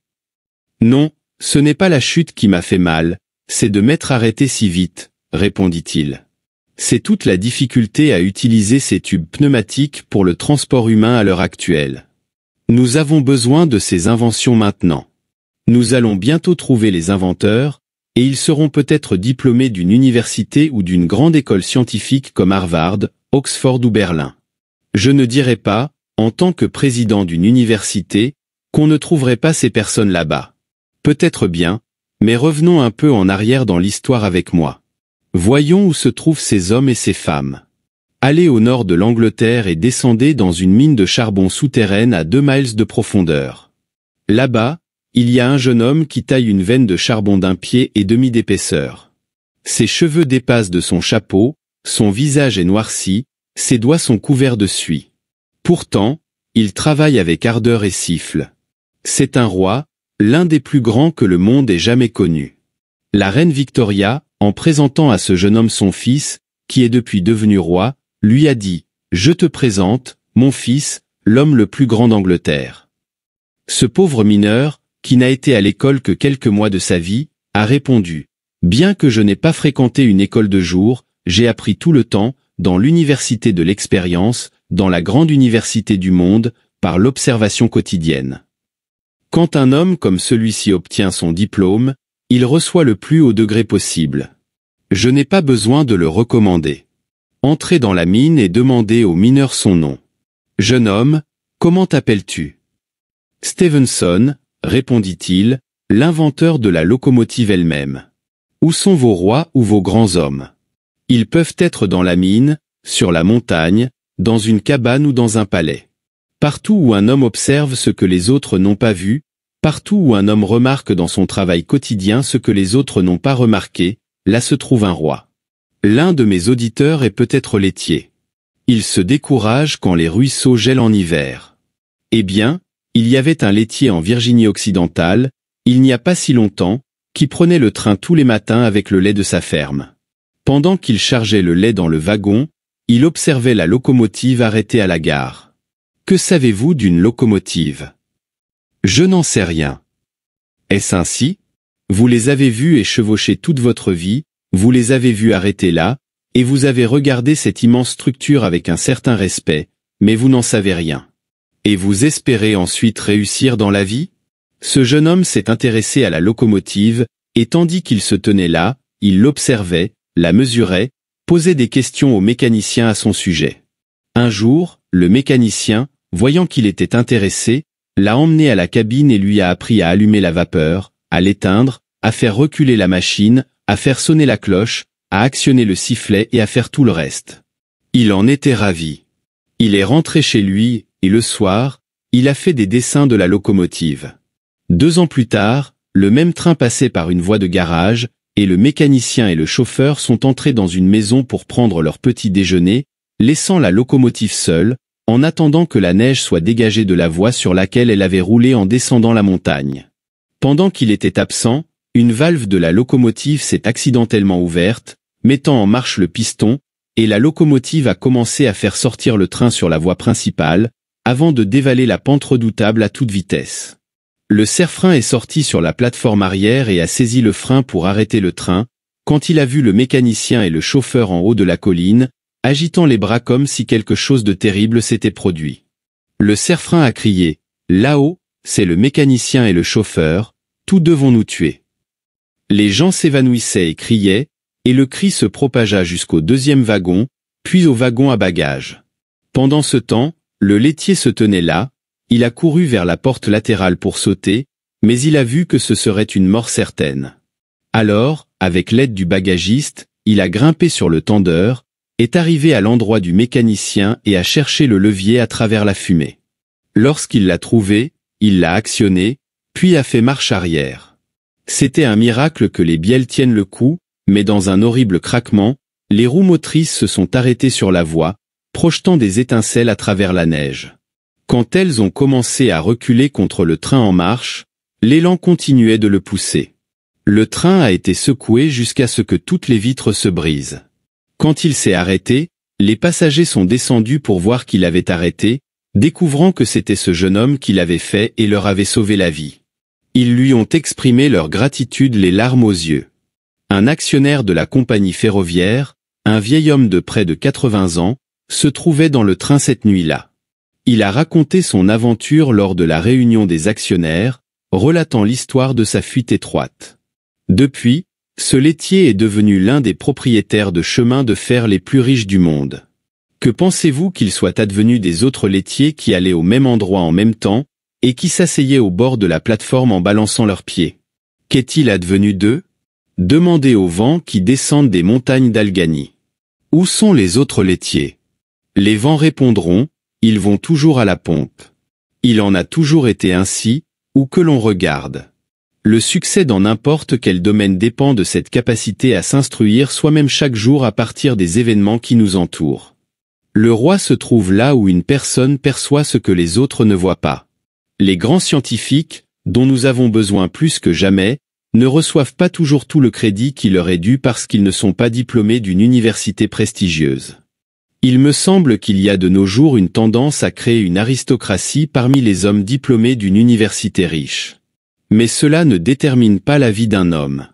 Non, ce n'est pas la chute qui m'a fait mal, c'est de m'être arrêté si vite, répondit-il. C'est toute la difficulté à utiliser ces tubes pneumatiques pour le transport humain à l'heure actuelle. Nous avons besoin de ces inventions maintenant. Nous allons bientôt trouver les inventeurs, et ils seront peut-être diplômés d'une université ou d'une grande école scientifique comme Harvard, Oxford ou Berlin. Je ne dirais pas, en tant que président d'une université, qu'on ne trouverait pas ces personnes là-bas. Peut-être bien, mais revenons un peu en arrière dans l'histoire avec moi. Voyons où se trouvent ces hommes et ces femmes. Allez au nord de l'Angleterre et descendez dans une mine de charbon souterraine à 2 miles de profondeur. Là-bas, il y a un jeune homme qui taille une veine de charbon d'1 pied et demi d'épaisseur. Ses cheveux dépassent de son chapeau, son visage est noirci, ses doigts sont couverts de suie. Pourtant, il travaille avec ardeur et siffle. C'est un roi, l'un des plus grands que le monde ait jamais connu. La reine Victoria, en présentant à ce jeune homme son fils, qui est depuis devenu roi, lui a dit « Je te présente, mon fils, l'homme le plus grand d'Angleterre. » Ce pauvre mineur, qui n'a été à l'école que quelques mois de sa vie, a répondu « Bien que je n'ai pas fréquenté une école de jour, j'ai appris tout le temps, dans l'université de l'expérience, dans la grande université du monde, par l'observation quotidienne. » Quand un homme comme celui-ci obtient son diplôme, il reçoit le plus haut degré possible. Je n'ai pas besoin de le recommander. Entrez dans la mine et demandez au mineur son nom. « Jeune homme, comment t'appelles-tu » ? « Stevenson, répondit-il, l'inventeur de la locomotive elle-même. Où sont vos rois ou vos grands hommes? Ils peuvent être dans la mine, sur la montagne, dans une cabane ou dans un palais. Partout où un homme observe ce que les autres n'ont pas vu, partout où un homme remarque dans son travail quotidien ce que les autres n'ont pas remarqué, là se trouve un roi. L'un de mes auditeurs est peut-être laitier. Il se décourage quand les ruisseaux gèlent en hiver. Eh bien, il y avait un laitier en Virginie occidentale, il n'y a pas si longtemps, qui prenait le train tous les matins avec le lait de sa ferme. Pendant qu'il chargeait le lait dans le wagon, il observait la locomotive arrêtée à la gare. Que savez-vous d'une locomotive? Je n'en sais rien. Est-ce ainsi? Vous les avez vus et chevaucher toute votre vie, vous les avez vus arrêter là, et vous avez regardé cette immense structure avec un certain respect, mais vous n'en savez rien. Et vous espérez ensuite réussir dans la vie? Ce jeune homme s'est intéressé à la locomotive, et tandis qu'il se tenait là, il l'observait, la mesurait, posait des questions au mécanicien à son sujet. Un jour, le mécanicien, voyant qu'il était intéressé, l'a emmené à la cabine et lui a appris à allumer la vapeur, à l'éteindre, à faire reculer la machine, à faire sonner la cloche, à actionner le sifflet et à faire tout le reste. Il en était ravi. Il est rentré chez lui, et le soir, il a fait des dessins de la locomotive. 2 ans plus tard, le même train passait par une voie de garage, et le mécanicien et le chauffeur sont entrés dans une maison pour prendre leur petit déjeuner, laissant la locomotive seule, en attendant que la neige soit dégagée de la voie sur laquelle elle avait roulé en descendant la montagne. Pendant qu'il était absent, une valve de la locomotive s'est accidentellement ouverte, mettant en marche le piston, et la locomotive a commencé à faire sortir le train sur la voie principale, avant de dévaler la pente redoutable à toute vitesse. Le serre-frein est sorti sur la plateforme arrière et a saisi le frein pour arrêter le train, quand il a vu le mécanicien et le chauffeur en haut de la colline, agitant les bras comme si quelque chose de terrible s'était produit. Le serre-frein a crié « Là-haut, c'est le mécanicien et le chauffeur, tous deux vont nous tuer ». Les gens s'évanouissaient et criaient, et le cri se propagea jusqu'au 2e wagon, puis au wagon à bagages. Pendant ce temps, le laitier se tenait là, il a couru vers la porte latérale pour sauter, mais il a vu que ce serait une mort certaine. Alors, avec l'aide du bagagiste, il a grimpé sur le tendeur, est arrivé à l'endroit du mécanicien et a cherché le levier à travers la fumée. Lorsqu'il l'a trouvé, il l'a actionné, puis a fait marche arrière. C'était un miracle que les bielles tiennent le coup, mais dans un horrible craquement, les roues motrices se sont arrêtées sur la voie, projetant des étincelles à travers la neige. Quand elles ont commencé à reculer contre le train en marche, l'élan continuait de le pousser. Le train a été secoué jusqu'à ce que toutes les vitres se brisent. Quand il s'est arrêté, les passagers sont descendus pour voir qui l'avait arrêté, découvrant que c'était ce jeune homme qui l'avait fait et leur avait sauvé la vie. Ils lui ont exprimé leur gratitude les larmes aux yeux. Un actionnaire de la compagnie ferroviaire, un vieil homme de près de 80 ans, se trouvait dans le train cette nuit-là. Il a raconté son aventure lors de la réunion des actionnaires, relatant l'histoire de sa fuite étroite. Depuis, ce laitier est devenu l'un des propriétaires de chemins de fer les plus riches du monde. Que pensez-vous qu'il soit advenu des autres laitiers qui allaient au même endroit en même temps, et qui s'asseyaient au bord de la plateforme en balançant leurs pieds? Qu'est-il advenu d'eux? Demandez aux vents qui descendent des montagnes d'Alganie. Où sont les autres laitiers? Les vents répondront, ils vont toujours à la pompe. Il en a toujours été ainsi, où que l'on regarde. Le succès dans n'importe quel domaine dépend de cette capacité à s'instruire soi-même chaque jour à partir des événements qui nous entourent. Le roi se trouve là où une personne perçoit ce que les autres ne voient pas. Les grands scientifiques, dont nous avons besoin plus que jamais, ne reçoivent pas toujours tout le crédit qui leur est dû parce qu'ils ne sont pas diplômés d'une université prestigieuse. Il me semble qu'il y a de nos jours une tendance à créer une aristocratie parmi les hommes diplômés d'une université riche. Mais cela ne détermine pas la vie d'un homme.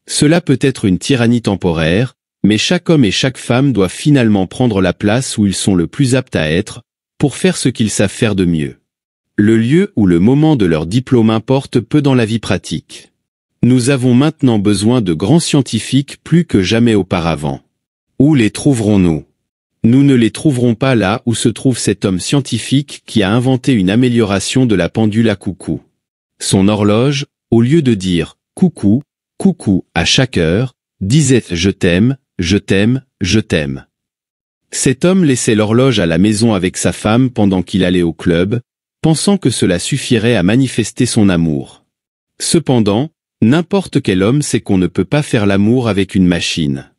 Cela peut être une tyrannie temporaire, mais chaque homme et chaque femme doivent finalement prendre la place où ils sont le plus aptes à être, pour faire ce qu'ils savent faire de mieux. Le lieu ou le moment de leur diplôme importe peu dans la vie pratique. Nous avons maintenant besoin de grands scientifiques plus que jamais auparavant. Où les trouverons-nous? Nous ne les trouverons pas là où se trouve cet homme scientifique qui a inventé une amélioration de la pendule à coucou. Son horloge, au lieu de dire « coucou, coucou » à chaque heure, disait « je t'aime, je t'aime, je t'aime ». Cet homme laissait l'horloge à la maison avec sa femme pendant qu'il allait au club, pensant que cela suffirait à manifester son amour. Cependant, n'importe quel homme sait qu'on ne peut pas faire l'amour avec une machine.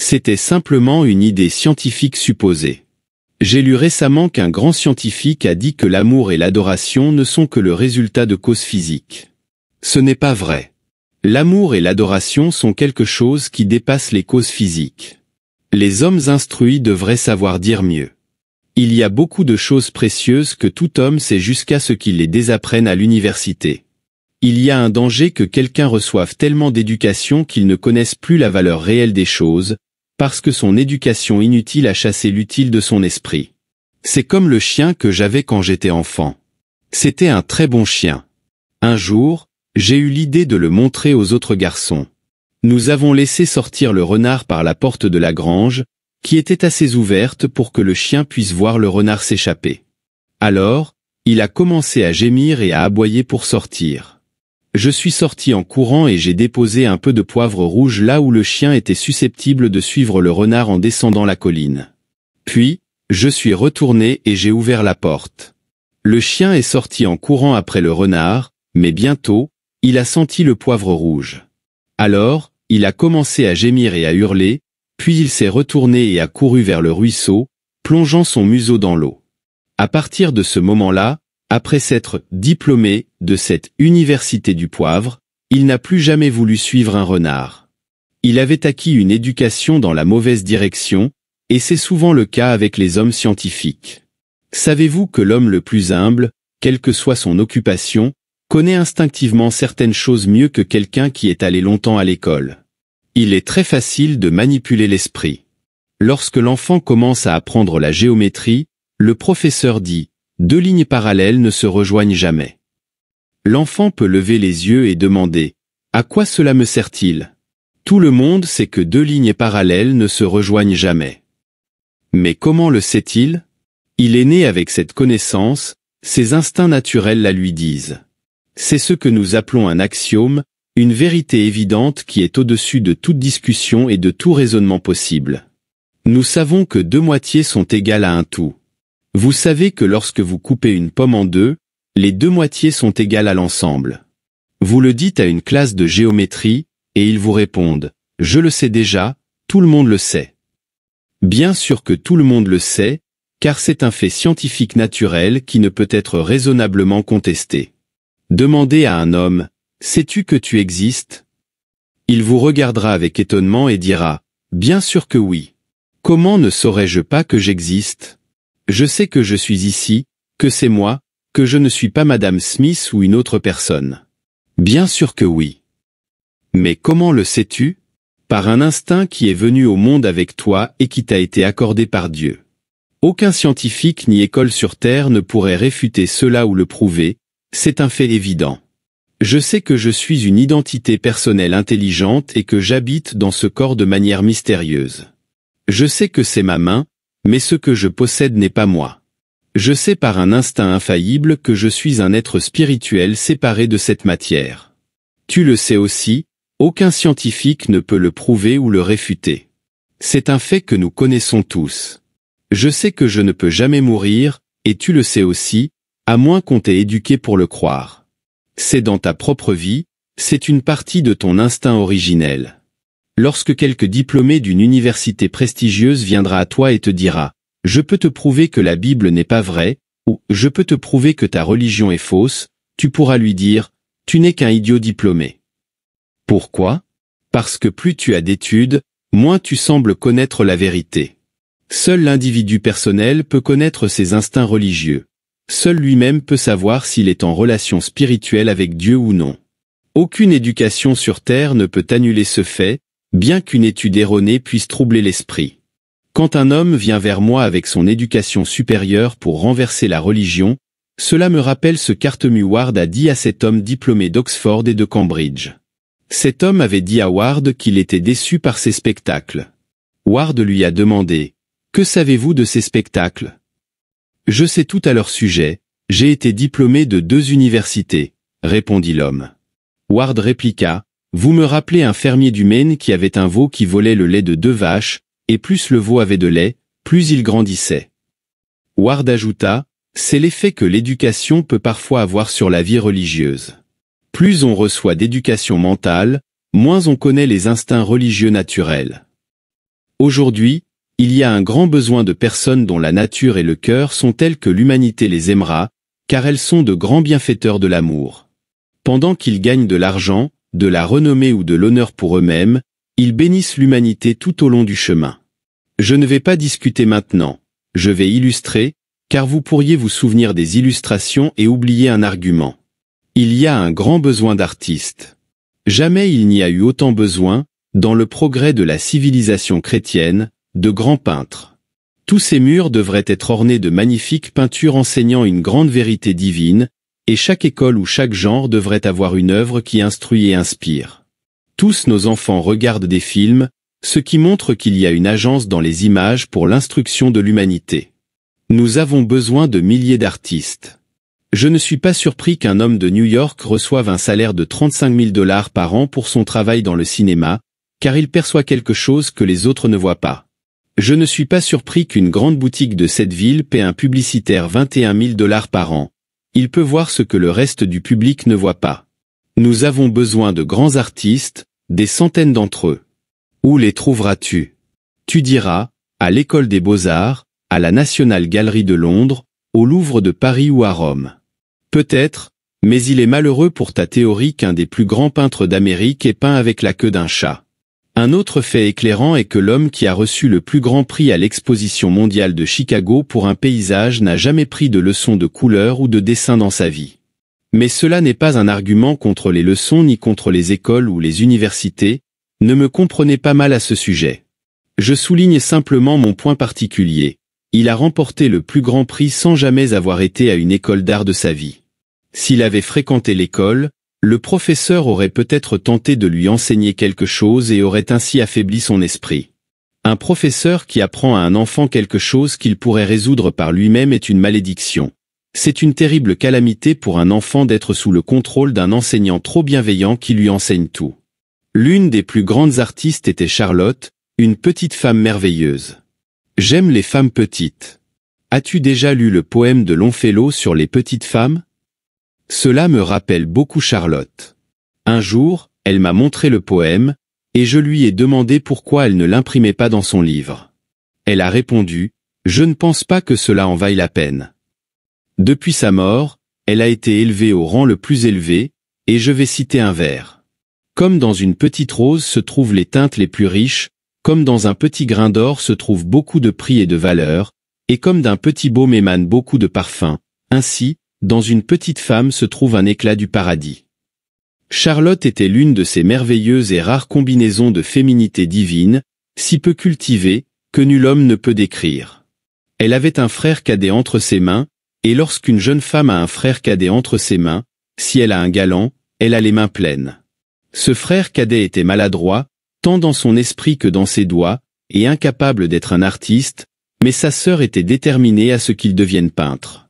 C'était simplement une idée scientifique supposée. J'ai lu récemment qu'un grand scientifique a dit que l'amour et l'adoration ne sont que le résultat de causes physiques. Ce n'est pas vrai. L'amour et l'adoration sont quelque chose qui dépasse les causes physiques. Les hommes instruits devraient savoir dire mieux. Il y a beaucoup de choses précieuses que tout homme sait jusqu'à ce qu'il les désapprenne à l'université. Il y a un danger que quelqu'un reçoive tellement d'éducation qu'il ne connaisse plus la valeur réelle des choses, parce que son éducation inutile a chassé l'utile de son esprit. C'est comme le chien que j'avais quand j'étais enfant. C'était un très bon chien. Un jour, j'ai eu l'idée de le montrer aux autres garçons. Nous avons laissé sortir le renard par la porte de la grange, qui était assez ouverte pour que le chien puisse voir le renard s'échapper. Alors, Il a commencé à gémir et à aboyer pour sortir. Je suis sorti en courant et j'ai déposé un peu de poivre rouge là où le chien était susceptible de suivre le renard en descendant la colline. Puis, je suis retourné et j'ai ouvert la porte. Le chien est sorti en courant après le renard, mais bientôt, il a senti le poivre rouge. Alors, il a commencé à gémir et à hurler, puis il s'est retourné et a couru vers le ruisseau, plongeant son museau dans l'eau. À partir de ce moment-là, après s'être diplômé de cette université du poivre, il n'a plus jamais voulu suivre un renard. Il avait acquis une éducation dans la mauvaise direction, et c'est souvent le cas avec les hommes scientifiques. Savez-vous que l'homme le plus humble, quelle que soit son occupation, connaît instinctivement certaines choses mieux que quelqu'un qui est allé longtemps à l'école? Il est très facile de manipuler l'esprit. Lorsque l'enfant commence à apprendre la géométrie, le professeur dit « 2 lignes parallèles ne se rejoignent jamais ». L'enfant peut lever les yeux et demander « À quoi cela me sert-il » Tout le monde sait que 2 lignes parallèles ne se rejoignent jamais. Mais comment le sait-il? Il est né avec cette connaissance, ses instincts naturels la lui disent. C'est ce que nous appelons un axiome, une vérité évidente qui est au-dessus de toute discussion et de tout raisonnement possible. Nous savons que 2 moitiés sont égales à un tout. Vous savez que lorsque vous coupez une pomme en 2, les 2 moitiés sont égales à l'ensemble. Vous le dites à une classe de géométrie, et ils vous répondent « Je le sais déjà, tout le monde le sait ». Bien sûr que tout le monde le sait, car c'est un fait scientifique naturel qui ne peut être raisonnablement contesté. Demandez à un homme « Sais-tu que tu existes ?» Il vous regardera avec étonnement et dira « Bien sûr que oui. Comment ne saurais-je pas que j'existe? Je sais que je suis ici, que c'est moi, que je ne suis pas Madame Smith ou une autre personne. Bien sûr que oui. Mais comment le sais-tu? Par un instinct qui est venu au monde avec toi et qui t'a été accordé par Dieu. Aucun scientifique ni école sur Terre ne pourrait réfuter cela ou le prouver, c'est un fait évident. Je sais que je suis une identité personnelle intelligente et que j'habite dans ce corps de manière mystérieuse. Je sais que c'est ma main, mais ce que je possède n'est pas moi. Je sais par un instinct infaillible que je suis un être spirituel séparé de cette matière. Tu le sais aussi, aucun scientifique ne peut le prouver ou le réfuter. C'est un fait que nous connaissons tous. Je sais que je ne peux jamais mourir, et tu le sais aussi, à moins qu'on t'ait éduqué pour le croire. C'est dans ta propre vie, c'est une partie de ton instinct originel. Lorsque quelque diplômé d'une université prestigieuse viendra à toi et te dira « Je peux te prouver que la Bible n'est pas vraie » ou « Je peux te prouver que ta religion est fausse », tu pourras lui dire « Tu n'es qu'un idiot diplômé ». Pourquoi? Parce que plus tu as d'études, moins tu sembles connaître la vérité. Seul l'individu personnel peut connaître ses instincts religieux. Seul lui-même peut savoir s'il est en relation spirituelle avec Dieu ou non. Aucune éducation sur Terre ne peut annuler ce fait, bien qu'une étude erronée puisse troubler l'esprit. Quand un homme vient vers moi avec son éducation supérieure pour renverser la religion, cela me rappelle ce qu'Artemus Ward a dit à cet homme diplômé d'Oxford et de Cambridge. Cet homme avait dit à Ward qu'il était déçu par ses spectacles. Ward lui a demandé « Que savez-vous de ces spectacles ?» « Je sais tout à leur sujet, j'ai été diplômé de 2 universités, répondit l'homme. Ward répliqua « Vous me rappelez un fermier du Maine qui avait un veau qui volait le lait de 2 vaches, et plus le veau avait de lait, plus il grandissait. » Ward ajouta « C'est l'effet que l'éducation peut parfois avoir sur la vie religieuse. Plus on reçoit d'éducation mentale, moins on connaît les instincts religieux naturels. Aujourd'hui, il y a un grand besoin de personnes dont la nature et le cœur sont telles que l'humanité les aimera, car elles sont de grands bienfaiteurs de l'amour. Pendant qu'ils gagnent de l'argent, de la renommée ou de l'honneur pour eux-mêmes, ils bénissent l'humanité tout au long du chemin. Je ne vais pas discuter maintenant, je vais illustrer, car vous pourriez vous souvenir des illustrations et oublier un argument. Il y a un grand besoin d'artistes. Jamais il n'y a eu autant besoin, dans le progrès de la civilisation chrétienne, de grands peintres. Tous ces murs devraient être ornés de magnifiques peintures enseignant une grande vérité divine, et chaque école ou chaque genre devrait avoir une œuvre qui instruit et inspire. Tous nos enfants regardent des films, ce qui montre qu'il y a une agence dans les images pour l'instruction de l'humanité. Nous avons besoin de milliers d'artistes. Je ne suis pas surpris qu'un homme de New York reçoive un salaire de 35 000 $ par an pour son travail dans le cinéma, car il perçoit quelque chose que les autres ne voient pas. Je ne suis pas surpris qu'une grande boutique de cette ville paie un publicitaire 21 000 $ par an. Il peut voir ce que le reste du public ne voit pas. Nous avons besoin de grands artistes, des centaines d'entre eux. Où les trouveras-tu? Tu diras, à l'École des Beaux-Arts, à la National Gallery de Londres, au Louvre de Paris ou à Rome. Peut-être, mais il est malheureux pour ta théorie qu'un des plus grands peintres d'Amérique est peint avec la queue d'un chat. Un autre fait éclairant est que l'homme qui a reçu le plus grand prix à l'exposition mondiale de Chicago pour un paysage n'a jamais pris de leçons de couleur ou de dessin dans sa vie. Mais cela n'est pas un argument contre les leçons ni contre les écoles ou les universités, ne me comprenez pas mal à ce sujet. Je souligne simplement mon point particulier. Il a remporté le plus grand prix sans jamais avoir été à une école d'art de sa vie. S'il avait fréquenté l'école, le professeur aurait peut-être tenté de lui enseigner quelque chose et aurait ainsi affaibli son esprit. Un professeur qui apprend à un enfant quelque chose qu'il pourrait résoudre par lui-même est une malédiction. C'est une terrible calamité pour un enfant d'être sous le contrôle d'un enseignant trop bienveillant qui lui enseigne tout. L'une des plus grandes artistes était Charlotte, une petite femme merveilleuse. J'aime les femmes petites. As-tu déjà lu le poème de Longfellow sur les petites femmes? Cela me rappelle beaucoup Charlotte. Un jour, elle m'a montré le poème, et je lui ai demandé pourquoi elle ne l'imprimait pas dans son livre. Elle a répondu, « Je ne pense pas que cela en vaille la peine. » Depuis sa mort, elle a été élevée au rang le plus élevé, et je vais citer un vers. Comme dans une petite rose se trouvent les teintes les plus riches, comme dans un petit grain d'or se trouve beaucoup de prix et de valeur, et comme d'un petit baume émane beaucoup de parfums, ainsi, dans une petite femme se trouve un éclat du paradis. Charlotte était l'une de ces merveilleuses et rares combinaisons de féminité divine, si peu cultivée, que nul homme ne peut décrire. Elle avait un frère cadet entre ses mains, et lorsqu'une jeune femme a un frère cadet entre ses mains, si elle a un galant, elle a les mains pleines. Ce frère cadet était maladroit, tant dans son esprit que dans ses doigts, et incapable d'être un artiste, mais sa sœur était déterminée à ce qu'il devienne peintre.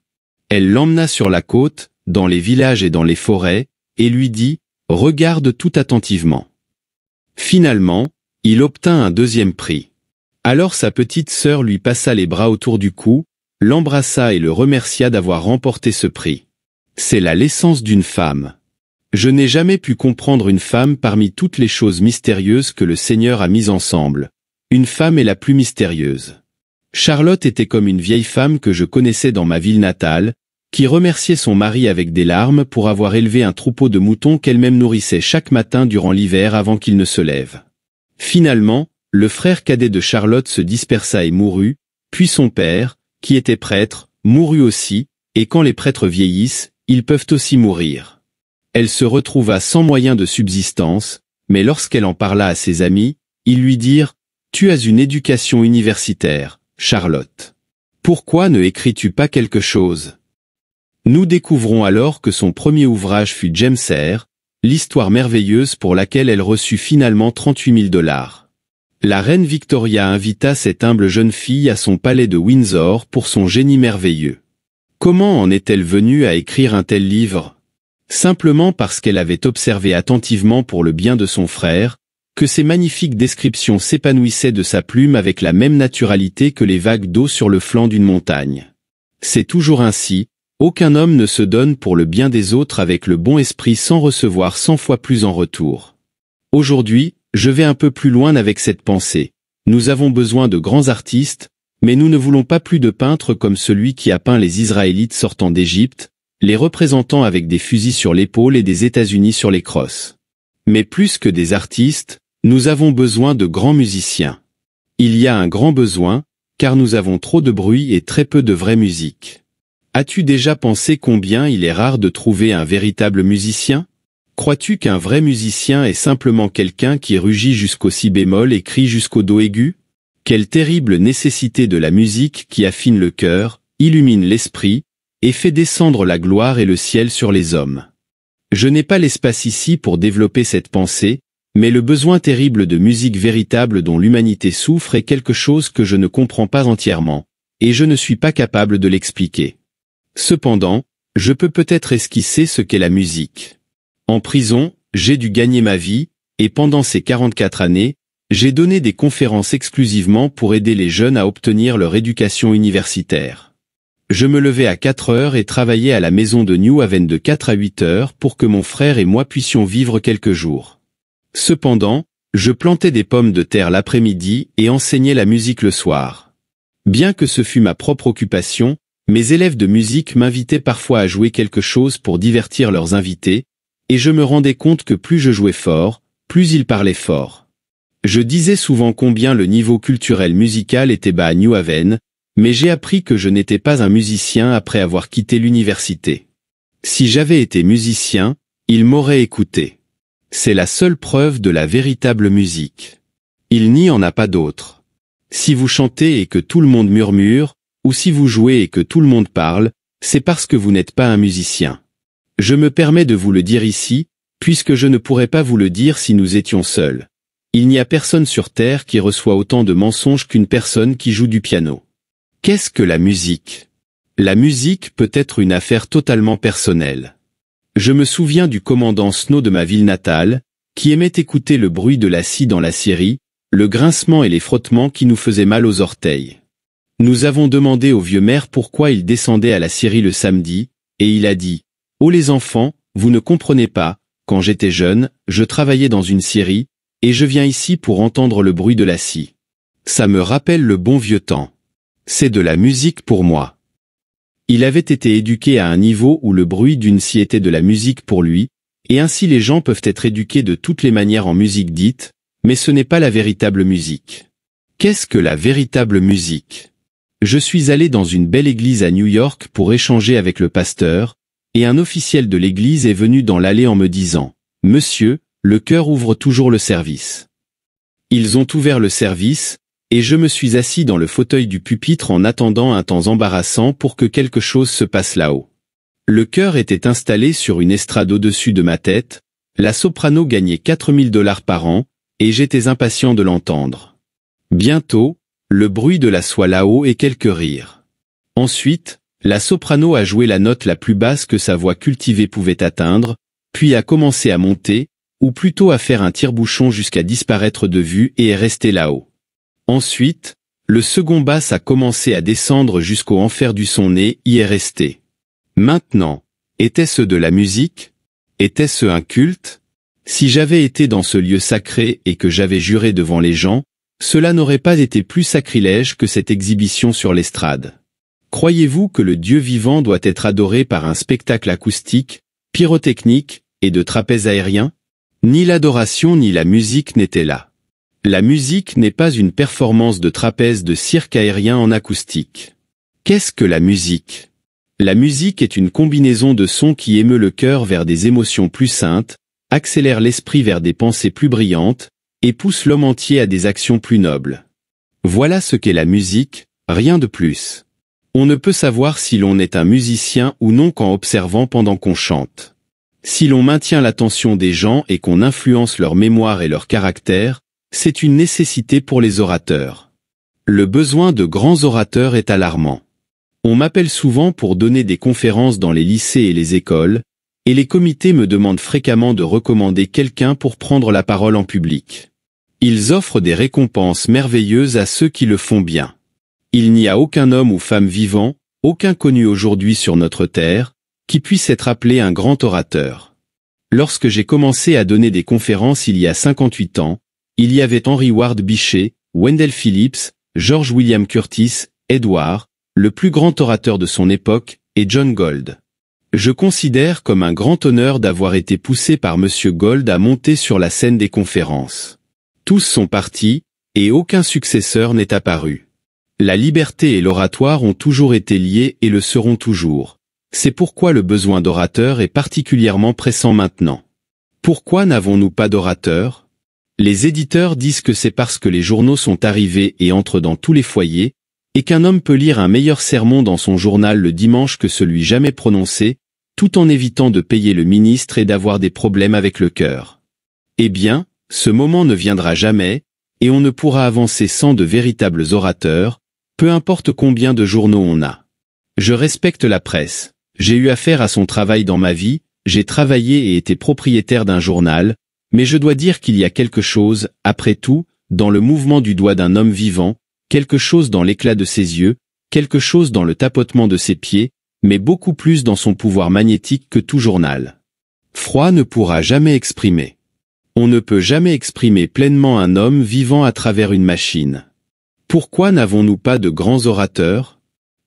Elle l'emmena sur la côte, dans les villages et dans les forêts, et lui dit « Regarde tout attentivement ». Finalement, il obtint un deuxième prix. Alors sa petite sœur lui passa les bras autour du cou, l'embrassa et le remercia d'avoir remporté ce prix. C'est là l'essence d'une femme. Je n'ai jamais pu comprendre une femme parmi toutes les choses mystérieuses que le Seigneur a mises ensemble. Une femme est la plus mystérieuse. Charlotte était comme une vieille femme que je connaissais dans ma ville natale, qui remerciait son mari avec des larmes pour avoir élevé un troupeau de moutons qu'elle-même nourrissait chaque matin durant l'hiver avant qu'il ne se lève. Finalement, le frère cadet de Charlotte se dispersa et mourut, puis son père, qui était prêtre, mourut aussi, et quand les prêtres vieillissent, ils peuvent aussi mourir. Elle se retrouva sans moyen de subsistance, mais lorsqu'elle en parla à ses amis, ils lui dirent « Tu as une éducation universitaire. Charlotte. Pourquoi ne écris-tu pas quelque chose? » Nous découvrons alors que son premier ouvrage fut James Eyre, l'histoire merveilleuse pour laquelle elle reçut finalement 38 000 $. La reine Victoria invita cette humble jeune fille à son palais de Windsor pour son génie merveilleux. Comment en est-elle venue à écrire un tel livre? Simplement parce qu'elle avait observé attentivement pour le bien de son frère, que ces magnifiques descriptions s'épanouissaient de sa plume avec la même naturalité que les vagues d'eau sur le flanc d'une montagne. C'est toujours ainsi, aucun homme ne se donne pour le bien des autres avec le bon esprit sans recevoir 100 fois plus en retour. Aujourd'hui, je vais un peu plus loin avec cette pensée. Nous avons besoin de grands artistes, mais nous ne voulons pas plus de peintres comme celui qui a peint les Israélites sortant d'Égypte, les représentant avec des fusils sur l'épaule et des États-Unis sur les crosses. Mais plus que des artistes, nous avons besoin de grands musiciens. Il y a un grand besoin, car nous avons trop de bruit et très peu de vraie musique. As-tu déjà pensé combien il est rare de trouver un véritable musicien? Crois-tu qu'un vrai musicien est simplement quelqu'un qui rugit jusqu'au si bémol et crie jusqu'au do aigu? Quelle terrible nécessité de la musique qui affine le cœur, illumine l'esprit, et fait descendre la gloire et le ciel sur les hommes. Je n'ai pas l'espace ici pour développer cette pensée, mais le besoin terrible de musique véritable dont l'humanité souffre est quelque chose que je ne comprends pas entièrement, et je ne suis pas capable de l'expliquer. Cependant, Je peux peut-être esquisser ce qu'est la musique. En prison, j'ai dû gagner ma vie, et pendant ces 44 années, j'ai donné des conférences exclusivement pour aider les jeunes à obtenir leur éducation universitaire. Je me levais à 4 heures et travaillais à la maison de New Haven de 4 à 8 heures pour que mon frère et moi puissions vivre quelques jours. Cependant, je plantais des pommes de terre l'après-midi et enseignais la musique le soir. Bien que ce fût ma propre occupation, mes élèves de musique m'invitaient parfois à jouer quelque chose pour divertir leurs invités, et je me rendais compte que plus je jouais fort, plus ils parlaient fort. Je disais souvent combien le niveau culturel musical était bas à New Haven, mais j'ai appris que je n'étais pas un musicien après avoir quitté l'université. Si j'avais été musicien, ils m'auraient écouté. C'est la seule preuve de la véritable musique. Il n'y en a pas d'autre. Si vous chantez et que tout le monde murmure, ou si vous jouez et que tout le monde parle, c'est parce que vous n'êtes pas un musicien. Je me permets de vous le dire ici, puisque je ne pourrais pas vous le dire si nous étions seuls. Il n'y a personne sur Terre qui reçoit autant de mensonges qu'une personne qui joue du piano. Qu'est-ce que la musique? La musique peut être une affaire totalement personnelle. Je me souviens du commandant Snow de ma ville natale, qui aimait écouter le bruit de la scie dans la scierie, le grincement et les frottements qui nous faisaient mal aux orteils. Nous avons demandé au vieux maire pourquoi il descendait à la scierie le samedi, et il a dit « Oh les enfants, vous ne comprenez pas, quand j'étais jeune, je travaillais dans une scierie, et je viens ici pour entendre le bruit de la scie. Ça me rappelle le bon vieux temps. C'est de la musique pour moi. » Il avait été éduqué à un niveau où le bruit d'une scie était de la musique pour lui, et ainsi les gens peuvent être éduqués de toutes les manières en musique dite, mais ce n'est pas la véritable musique. Qu'est-ce que la véritable musique? Je suis allé dans une belle église à New York pour échanger avec le pasteur, et un officiel de l'église est venu dans l'allée en me disant « Monsieur, le chœur ouvre toujours le service. » Ils ont ouvert le service, et je me suis assis dans le fauteuil du pupitre en attendant un temps embarrassant pour que quelque chose se passe là-haut. Le chœur était installé sur une estrade au-dessus de ma tête, la soprano gagnait $4000 par an, et j'étais impatient de l'entendre. Bientôt, le bruit de la soie là-haut et quelques rires. Ensuite, la soprano a joué la note la plus basse que sa voix cultivée pouvait atteindre, puis a commencé à monter, ou plutôt à faire un tire-bouchon jusqu'à disparaître de vue et est resté là-haut. Ensuite, le second basse a commencé à descendre jusqu'au enfer du son nez y est resté. Maintenant, était-ce de la musique? Était-ce un culte? Si j'avais été dans ce lieu sacré et que j'avais juré devant les gens, cela n'aurait pas été plus sacrilège que cette exhibition sur l'estrade. Croyez-vous que le Dieu vivant doit être adoré par un spectacle acoustique, pyrotechnique et de trapèze aérien? Ni l'adoration ni la musique n'étaient là. La musique n'est pas une performance de trapèze de cirque aérien en acoustique. Qu'est-ce que la musique? La musique est une combinaison de sons qui émeut le cœur vers des émotions plus saintes, accélère l'esprit vers des pensées plus brillantes, et pousse l'homme entier à des actions plus nobles. Voilà ce qu'est la musique, rien de plus. On ne peut savoir si l'on est un musicien ou non qu'en observant pendant qu'on chante. Si l'on maintient l'attention des gens et qu'on influence leur mémoire et leur caractère, c'est une nécessité pour les orateurs. Le besoin de grands orateurs est alarmant. On m'appelle souvent pour donner des conférences dans les lycées et les écoles, et les comités me demandent fréquemment de recommander quelqu'un pour prendre la parole en public. Ils offrent des récompenses merveilleuses à ceux qui le font bien. Il n'y a aucun homme ou femme vivant, aucun connu aujourd'hui sur notre terre, qui puisse être appelé un grand orateur. Lorsque j'ai commencé à donner des conférences il y a 58 ans, il y avait Henry Ward Beecher, Wendell Phillips, George William Curtis, Edward, le plus grand orateur de son époque, et John Gold. Je considère comme un grand honneur d'avoir été poussé par Monsieur Gold à monter sur la scène des conférences. Tous sont partis, et aucun successeur n'est apparu. La liberté et l'oratoire ont toujours été liés et le seront toujours. C'est pourquoi le besoin d'orateurs est particulièrement pressant maintenant. Pourquoi n'avons-nous pas d'orateurs? Les éditeurs disent que c'est parce que les journaux sont arrivés et entrent dans tous les foyers, et qu'un homme peut lire un meilleur sermon dans son journal le dimanche que celui jamais prononcé, tout en évitant de payer le ministre et d'avoir des problèmes avec le cœur. Eh bien, ce moment ne viendra jamais, et on ne pourra avancer sans de véritables orateurs, peu importe combien de journaux on a. Je respecte la presse, J'ai eu affaire à son travail dans ma vie, j'ai travaillé et été propriétaire d'un journal, mais je dois dire qu'il y a quelque chose, après tout, dans le mouvement du doigt d'un homme vivant, quelque chose dans l'éclat de ses yeux, quelque chose dans le tapotement de ses pieds, mais beaucoup plus dans son pouvoir magnétique que tout journal. Froid ne pourra jamais exprimer. On ne peut jamais exprimer pleinement un homme vivant à travers une machine. Pourquoi n'avons-nous pas de grands orateurs?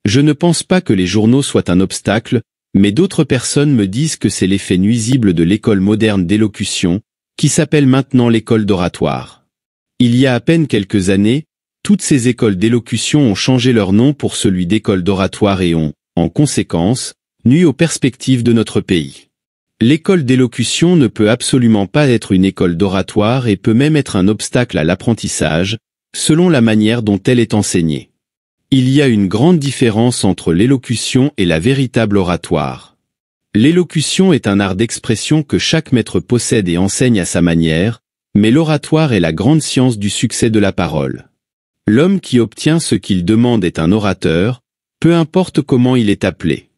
Je ne pense pas que les journaux soient un obstacle, mais d'autres personnes me disent que c'est l'effet nuisible de l'école moderne d'élocution, qui s'appelle maintenant l'école d'oratoire. Il y a à peine quelques années, toutes ces écoles d'élocution ont changé leur nom pour celui d'école d'oratoire et ont, en conséquence, nui aux perspectives de notre pays. L'école d'élocution ne peut absolument pas être une école d'oratoire et peut même être un obstacle à l'apprentissage, selon la manière dont elle est enseignée. Il y a une grande différence entre l'élocution et la véritable oratoire. L'élocution est un art d'expression que chaque maître possède et enseigne à sa manière, mais l'oratoire est la grande science du succès de la parole. L'homme qui obtient ce qu'il demande est un orateur, peu importe comment il est appelé.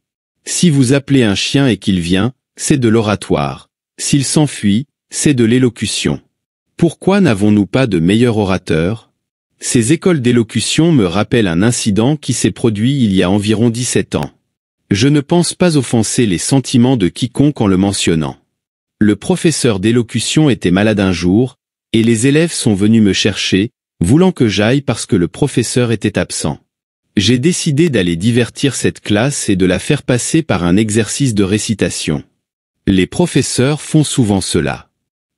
Si vous appelez un chien et qu'il vient, c'est de l'oratoire. S'il s'enfuit, c'est de l'élocution. Pourquoi n'avons-nous pas de meilleurs orateurs? Ces écoles d'élocution me rappellent un incident qui s'est produit il y a environ 17 ans. Je ne pense pas offenser les sentiments de quiconque en le mentionnant. Le professeur d'élocution était malade un jour, et les élèves sont venus me chercher, voulant que j'aille parce que le professeur était absent. J'ai décidé d'aller divertir cette classe et de la faire passer par un exercice de récitation. Les professeurs font souvent cela.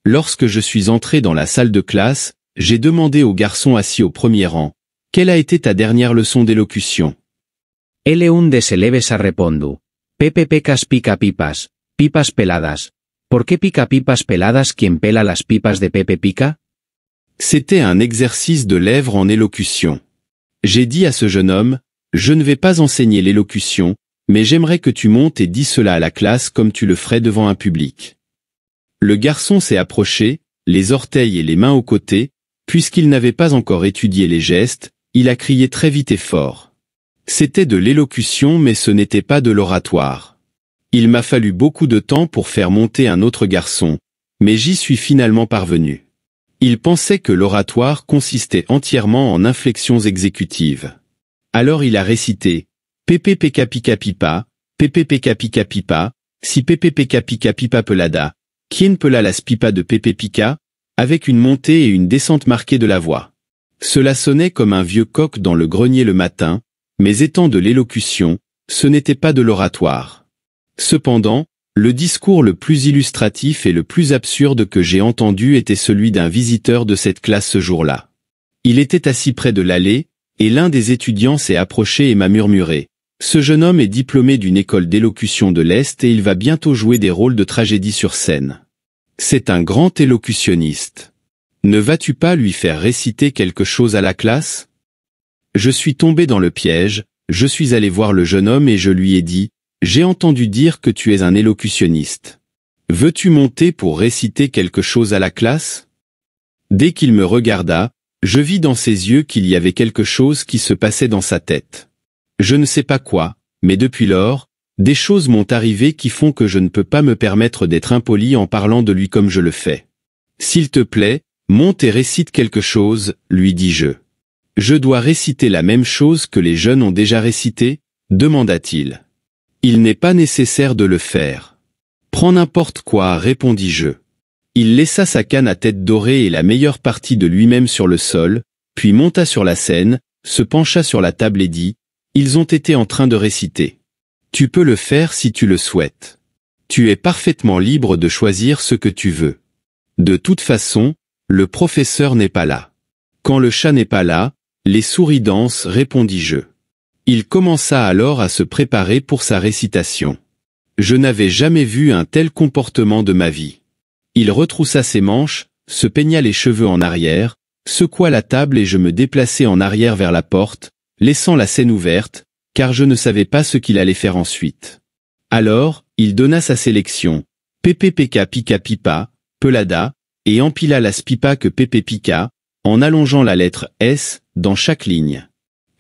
Lorsque je suis entré dans la salle de classe, j'ai demandé au garçon assis au premier rang, « Quelle a été ta dernière leçon d'élocution ?» L1 de Celebes a respondu. Pepe pecas pica pipas, pipas peladas. ¿Por qué pica pipas peladas quien pela las pipas de Pepe pica? C'était un exercice de lèvres en élocution. J'ai dit à ce jeune homme, « Je ne vais pas enseigner l'élocution, mais j'aimerais que tu montes et dis cela à la classe comme tu le ferais devant un public. » Le garçon s'est approché, les orteils et les mains aux côtés, puisqu'il n'avait pas encore étudié les gestes, il a crié très vite et fort. C'était de l'élocution mais ce n'était pas de l'oratoire. Il m'a fallu beaucoup de temps pour faire monter un autre garçon, mais j'y suis finalement parvenu. Il pensait que l'oratoire consistait entièrement en inflexions exécutives. Alors il a récité « Pepe peka pika pipa, Pepe peka pika pipa, si Pepe peka pika pipa pelada, quien pela las pipa de Pepe pica ?» avec une montée et une descente marquée de la voix. Cela sonnait comme un vieux coq dans le grenier le matin, mais étant de l'élocution, ce n'était pas de l'oratoire. Cependant, le discours le plus illustratif et le plus absurde que j'ai entendu était celui d'un visiteur de cette classe ce jour-là. Il était assis près de l'allée, et l'un des étudiants s'est approché et m'a murmuré. Ce jeune homme est diplômé d'une école d'élocution de l'Est et il va bientôt jouer des rôles de tragédie sur scène. C'est un grand élocutionniste. Ne vas-tu pas lui faire réciter quelque chose à la classe? Je suis tombé dans le piège, je suis allé voir le jeune homme et je lui ai dit, « J'ai entendu dire que tu es un élocutionniste. Veux-tu monter pour réciter quelque chose à la classe ?» Dès qu'il me regarda, je vis dans ses yeux qu'il y avait quelque chose qui se passait dans sa tête. Je ne sais pas quoi, mais depuis lors, des choses m'ont arrivé qui font que je ne peux pas me permettre d'être impoli en parlant de lui comme je le fais. « S'il te plaît, monte et récite quelque chose, » lui dis-je. « Je dois réciter la même chose que les jeunes ont déjà récité ?» demanda-t-il. « Il n'est pas nécessaire de le faire. »« Prends n'importe quoi, » répondis-je. Il laissa sa canne à tête dorée et la meilleure partie de lui-même sur le sol, puis monta sur la scène, se pencha sur la table et dit, « Ils ont été en train de réciter. Tu peux le faire si tu le souhaites. Tu es parfaitement libre de choisir ce que tu veux. De toute façon, le professeur n'est pas là. Quand le chat n'est pas là, les souris dansent, répondis-je. Il commença alors à se préparer pour sa récitation. Je n'avais jamais vu un tel comportement de ma vie. Il retroussa ses manches, se peigna les cheveux en arrière, secoua la table et je me déplaçai en arrière vers la porte, laissant la scène ouverte, car je ne savais pas ce qu'il allait faire ensuite. Alors, il donna sa sélection, Pepe peka pika pipa, pelada, et empila las pipa que Pepe pica, en allongeant la lettre S dans chaque ligne.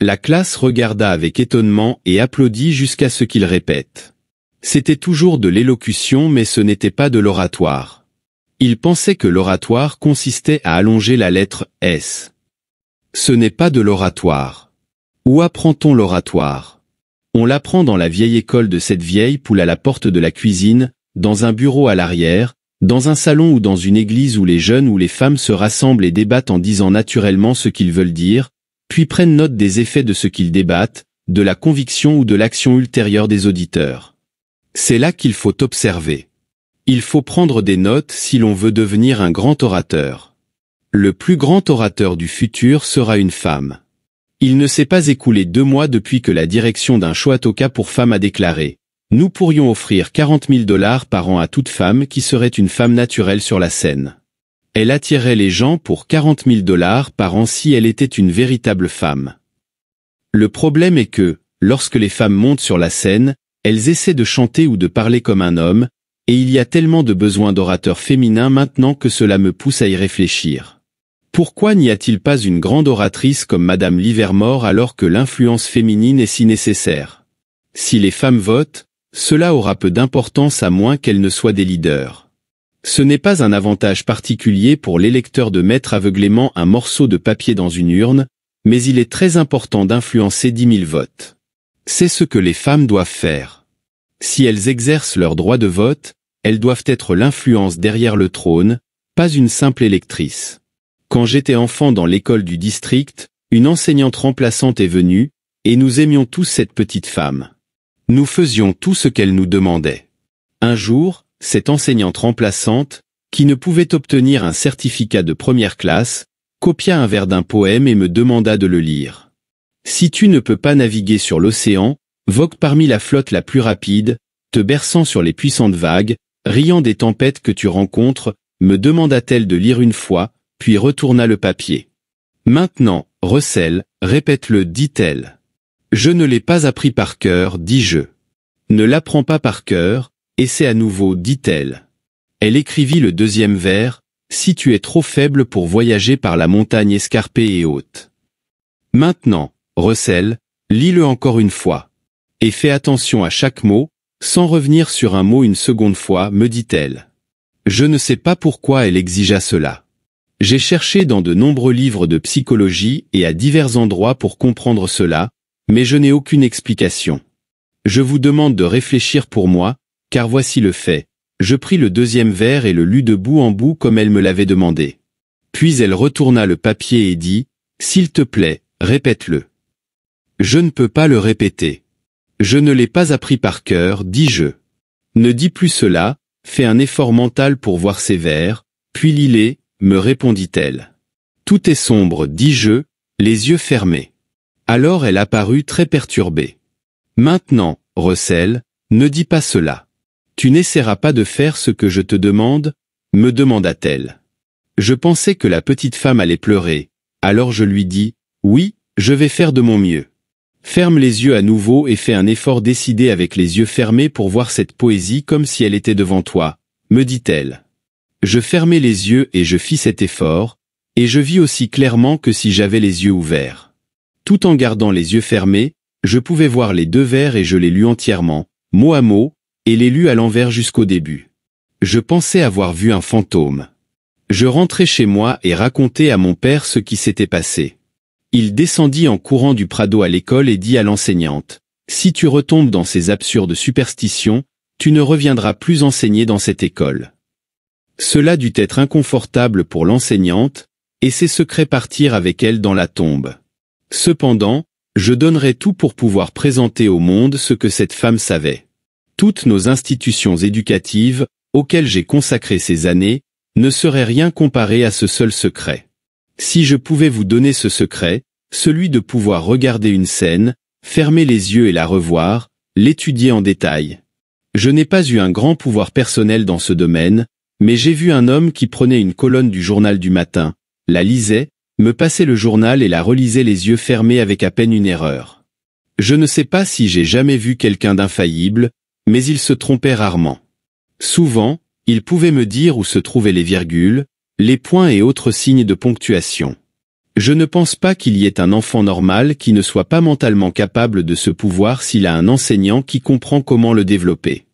La classe regarda avec étonnement et applaudit jusqu'à ce qu'il répète. C'était toujours de l'élocution mais ce n'était pas de l'oratoire. Il pensait que l'oratoire consistait à allonger la lettre S. Ce n'est pas de l'oratoire. Où apprend-on l'oratoire? On l'apprend dans la vieille école de cette vieille poule à la porte de la cuisine, dans un bureau à l'arrière, dans un salon ou dans une église où les jeunes ou les femmes se rassemblent et débattent en disant naturellement ce qu'ils veulent dire, puis prennent note des effets de ce qu'ils débattent, de la conviction ou de l'action ultérieure des auditeurs. C'est là qu'il faut observer. Il faut prendre des notes si l'on veut devenir un grand orateur. Le plus grand orateur du futur sera une femme. Il ne s'est pas écoulé 2 mois depuis que la direction d'un Shoatoka pour femmes a déclaré « Nous pourrions offrir 40 000 $ par an à toute femme qui serait une femme naturelle sur la scène. » Elle attirerait les gens pour 40 000 $ par an si elle était une véritable femme. Le problème est que, lorsque les femmes montent sur la scène, elles essaient de chanter ou de parler comme un homme, et il y a tellement de besoins d'orateurs féminins maintenant que cela me pousse à y réfléchir. Pourquoi n'y a-t-il pas une grande oratrice comme Madame Livermore alors que l'influence féminine est si nécessaire? Si les femmes votent, cela aura peu d'importance à moins qu'elles ne soient des leaders. Ce n'est pas un avantage particulier pour l'électeur de mettre aveuglément un morceau de papier dans une urne, mais il est très important d'influencer 10 000 votes. C'est ce que les femmes doivent faire. Si elles exercent leur droit de vote, elles doivent être l'influence derrière le trône, pas une simple électrice. Quand j'étais enfant dans l'école du district, une enseignante remplaçante est venue, et nous aimions tous cette petite femme. Nous faisions tout ce qu'elle nous demandait. Un jour, cette enseignante remplaçante, qui ne pouvait obtenir un certificat de première classe, copia un vers d'un poème et me demanda de le lire. Si tu ne peux pas naviguer sur l'océan, vogue parmi la flotte la plus rapide, te berçant sur les puissantes vagues, riant des tempêtes que tu rencontres, me demanda-t-elle de lire une fois, puis retourna le papier. Maintenant, Russell, répète-le, dit-elle. Je ne l'ai pas appris par cœur, dis-je. Ne l'apprends pas par cœur, essaie à nouveau, dit-elle. Elle écrivit le deuxième vers, si tu es trop faible pour voyager par la montagne escarpée et haute. Maintenant, Russell, lis-le encore une fois. Et fais attention à chaque mot, sans revenir sur un mot une seconde fois, me dit-elle. Je ne sais pas pourquoi elle exigea cela. J'ai cherché dans de nombreux livres de psychologie et à divers endroits pour comprendre cela, mais je n'ai aucune explication. Je vous demande de réfléchir pour moi, car voici le fait. Je pris le deuxième vers et le lus de bout en bout comme elle me l'avait demandé. Puis elle retourna le papier et dit, « S'il te plaît, répète-le. » Je ne peux pas le répéter. Je ne l'ai pas appris par cœur, dis-je. Ne dis plus cela, fais un effort mental pour voir ces vers, puis lis-les, me répondit-elle. Tout est sombre, dis-je, les yeux fermés. Alors elle apparut très perturbée. Maintenant, Russell, ne dis pas cela. Tu n'essaieras pas de faire ce que je te demande, me demanda-t-elle. Je pensais que la petite femme allait pleurer, alors je lui dis, oui, je vais faire de mon mieux. Ferme les yeux à nouveau et fais un effort décidé avec les yeux fermés pour voir cette poésie comme si elle était devant toi, me dit-elle. Je fermai les yeux et je fis cet effort, et je vis aussi clairement que si j'avais les yeux ouverts. Tout en gardant les yeux fermés, je pouvais voir les 2 vers et je les lus entièrement, mot à mot, et les lus à l'envers jusqu'au début. Je pensais avoir vu un fantôme. Je rentrai chez moi et racontai à mon père ce qui s'était passé. Il descendit en courant du Prado à l'école et dit à l'enseignante, « Si tu retombes dans ces absurdes superstitions, tu ne reviendras plus enseigner dans cette école. » Cela dut être inconfortable pour l'enseignante, et ses secrets partirent avec elle dans la tombe. Cependant, je donnerais tout pour pouvoir présenter au monde ce que cette femme savait. Toutes nos institutions éducatives, auxquelles j'ai consacré ces années, ne seraient rien comparées à ce seul secret. Si je pouvais vous donner ce secret, celui de pouvoir regarder une scène, fermer les yeux et la revoir, l'étudier en détail. Je n'ai pas eu un grand pouvoir personnel dans ce domaine, mais j'ai vu un homme qui prenait une colonne du journal du matin, la lisait, me passait le journal et la relisait les yeux fermés avec à peine une erreur. Je ne sais pas si j'ai jamais vu quelqu'un d'infaillible, mais il se trompait rarement. Souvent, il pouvait me dire où se trouvaient les virgules, les points et autres signes de ponctuation. Je ne pense pas qu'il y ait un enfant normal qui ne soit pas mentalement capable de ce pouvoir s'il a un enseignant qui comprend comment le développer.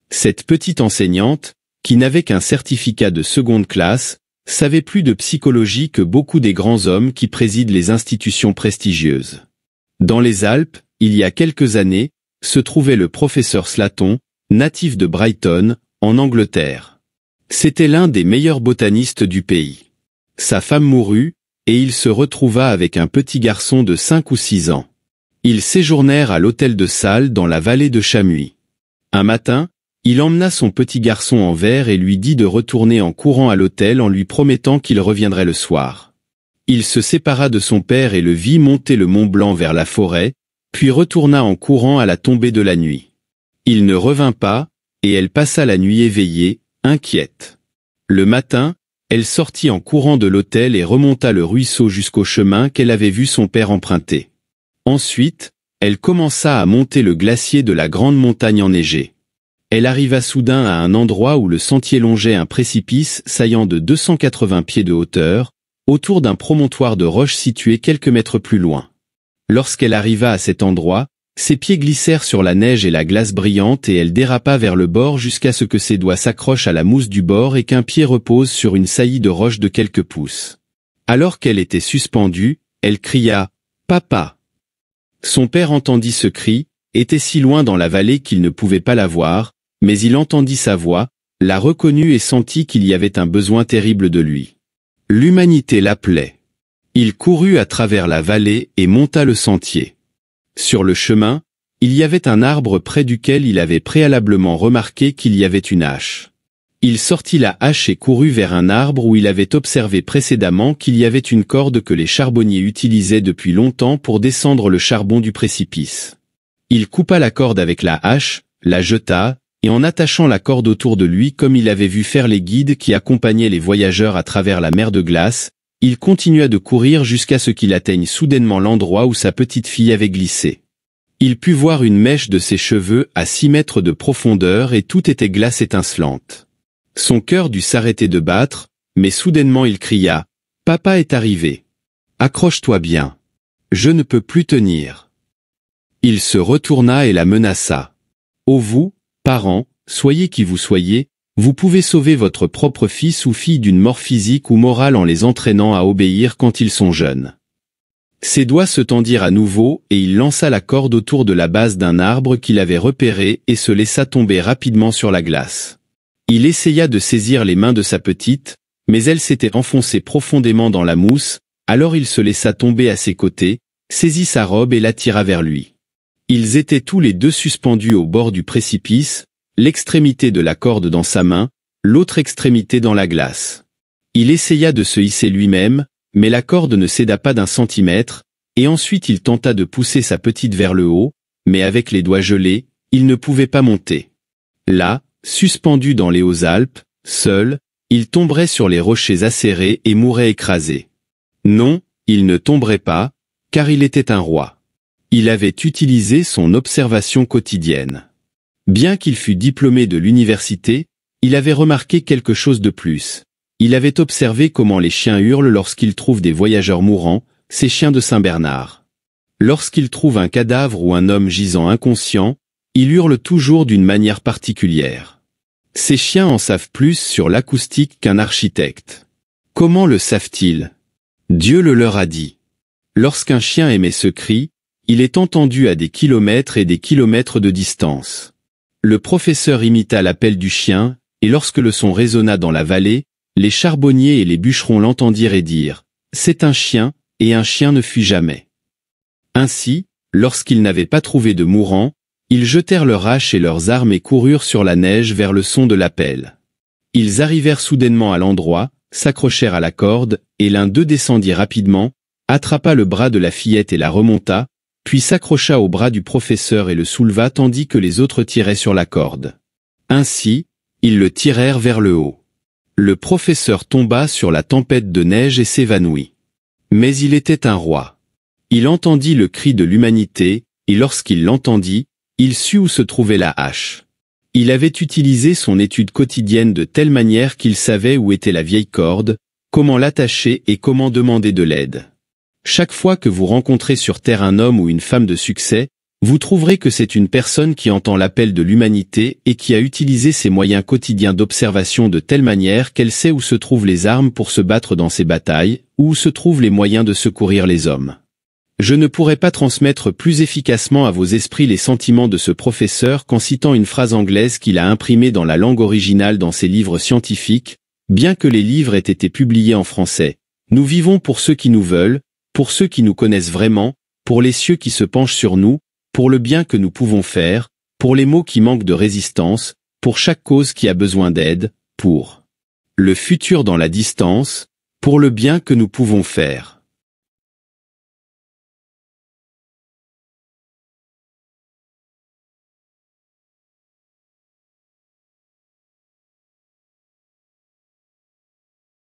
Cette petite enseignante, qui n'avait qu'un certificat de seconde classe, savait plus de psychologie que beaucoup des grands hommes qui président les institutions prestigieuses. Dans les Alpes, il y a quelques années, se trouvait le professeur Slaton, natif de Brighton, en Angleterre. C'était l'un des meilleurs botanistes du pays. Sa femme mourut, et il se retrouva avec un petit garçon de 5 ou 6 ans. Ils séjournèrent à l'hôtel de Salles dans la vallée de Chamuis. Un matin, il emmena son petit garçon en verre et lui dit de retourner en courant à l'hôtel en lui promettant qu'il reviendrait le soir. Il se sépara de son père et le vit monter le Mont Blanc vers la forêt, puis retourna en courant à la tombée de la nuit. Il ne revint pas, et elle passa la nuit éveillée, inquiète. Le matin, elle sortit en courant de l'hôtel et remonta le ruisseau jusqu'au chemin qu'elle avait vu son père emprunter. Ensuite, elle commença à monter le glacier de la grande montagne enneigée. Elle arriva soudain à un endroit où le sentier longeait un précipice saillant de 280 pieds de hauteur, autour d'un promontoire de roches situé quelques mètres plus loin. Lorsqu'elle arriva à cet endroit, ses pieds glissèrent sur la neige et la glace brillante et elle dérapa vers le bord jusqu'à ce que ses doigts s'accrochent à la mousse du bord et qu'un pied repose sur une saillie de roche de quelques pouces. Alors qu'elle était suspendue, elle cria « Papa !» Son père entendit ce cri, était si loin dans la vallée qu'il ne pouvait pas la voir, mais il entendit sa voix, la reconnut et sentit qu'il y avait un besoin terrible de lui. L'humanité l'appelait. Il courut à travers la vallée et monta le sentier. Sur le chemin, il y avait un arbre près duquel il avait préalablement remarqué qu'il y avait une hache. Il sortit la hache et courut vers un arbre où il avait observé précédemment qu'il y avait une corde que les charbonniers utilisaient depuis longtemps pour descendre le charbon du précipice. Il coupa la corde avec la hache, la jeta, et en attachant la corde autour de lui comme il avait vu faire les guides qui accompagnaient les voyageurs à travers la mer de glace, il continua de courir jusqu'à ce qu'il atteigne soudainement l'endroit où sa petite fille avait glissé. Il put voir une mèche de ses cheveux à 6 mètres de profondeur et tout était glace étincelante. Son cœur dut s'arrêter de battre, mais soudainement il cria « Papa est arrivé. Accroche-toi bien. Je ne peux plus tenir. » Il se retourna et la menaça. « Ô vous, parents, soyez qui vous soyez, vous pouvez sauver votre propre fils ou fille d'une mort physique ou morale en les entraînant à obéir quand ils sont jeunes. » Ses doigts se tendirent à nouveau et il lança la corde autour de la base d'un arbre qu'il avait repéré et se laissa tomber rapidement sur la glace. Il essaya de saisir les mains de sa petite, mais elle s'était enfoncée profondément dans la mousse, alors il se laissa tomber à ses côtés, saisit sa robe et l'attira vers lui. Ils étaient tous les deux suspendus au bord du précipice, l'extrémité de la corde dans sa main, l'autre extrémité dans la glace. Il essaya de se hisser lui-même, mais la corde ne céda pas d'1 centimètre, et ensuite il tenta de pousser sa petite vers le haut, mais avec les doigts gelés, il ne pouvait pas monter. Là, suspendu dans les Hautes-Alpes, seul, il tomberait sur les rochers acérés et mourrait écrasé. Non, il ne tomberait pas, car il était un roi. Il avait utilisé son observation quotidienne. Bien qu'il fût diplômé de l'université, il avait remarqué quelque chose de plus. Il avait observé comment les chiens hurlent lorsqu'ils trouvent des voyageurs mourants, ces chiens de Saint-Bernard. Lorsqu'ils trouvent un cadavre ou un homme gisant inconscient, ils hurlent toujours d'une manière particulière. Ces chiens en savent plus sur l'acoustique qu'un architecte. Comment le savent-ils? Dieu le leur a dit. Lorsqu'un chien émet ce cri, il est entendu à des kilomètres et des kilomètres de distance. Le professeur imita l'appel du chien, et lorsque le son résonna dans la vallée, les charbonniers et les bûcherons l'entendirent et dirent « C'est un chien, et un chien ne fuit jamais. » Ainsi, lorsqu'ils n'avaient pas trouvé de mourant, ils jetèrent leurs haches et leurs armes et coururent sur la neige vers le son de l'appel. Ils arrivèrent soudainement à l'endroit, s'accrochèrent à la corde, et l'un d'eux descendit rapidement, attrapa le bras de la fillette et la remonta, puis s'accrocha au bras du professeur et le souleva tandis que les autres tiraient sur la corde. Ainsi, ils le tirèrent vers le haut. Le professeur tomba sur la tempête de neige et s'évanouit. Mais il était un roi. Il entendit le cri de l'humanité, et lorsqu'il l'entendit, il sut où se trouvait la hache. Il avait utilisé son étude quotidienne de telle manière qu'il savait où était la vieille corde, comment l'attacher et comment demander de l'aide. Chaque fois que vous rencontrez sur Terre un homme ou une femme de succès, Vous trouverez que c'est une personne qui entend l'appel de l'humanité et qui a utilisé ses moyens quotidiens d'observation de telle manière qu'elle sait où se trouvent les armes pour se battre dans ces batailles, où se trouvent les moyens de secourir les hommes. Je ne pourrais pas transmettre plus efficacement à vos esprits les sentiments de ce professeur qu'en citant une phrase anglaise qu'il a imprimée dans la langue originale dans ses livres scientifiques, bien que les livres aient été publiés en français. Nous vivons pour ceux qui nous veulent, pour ceux qui nous connaissent vraiment, pour les cieux qui se penchent sur nous, pour le bien que nous pouvons faire, pour les maux qui manquent de résistance, pour chaque cause qui a besoin d'aide, pour le futur dans la distance, pour le bien que nous pouvons faire.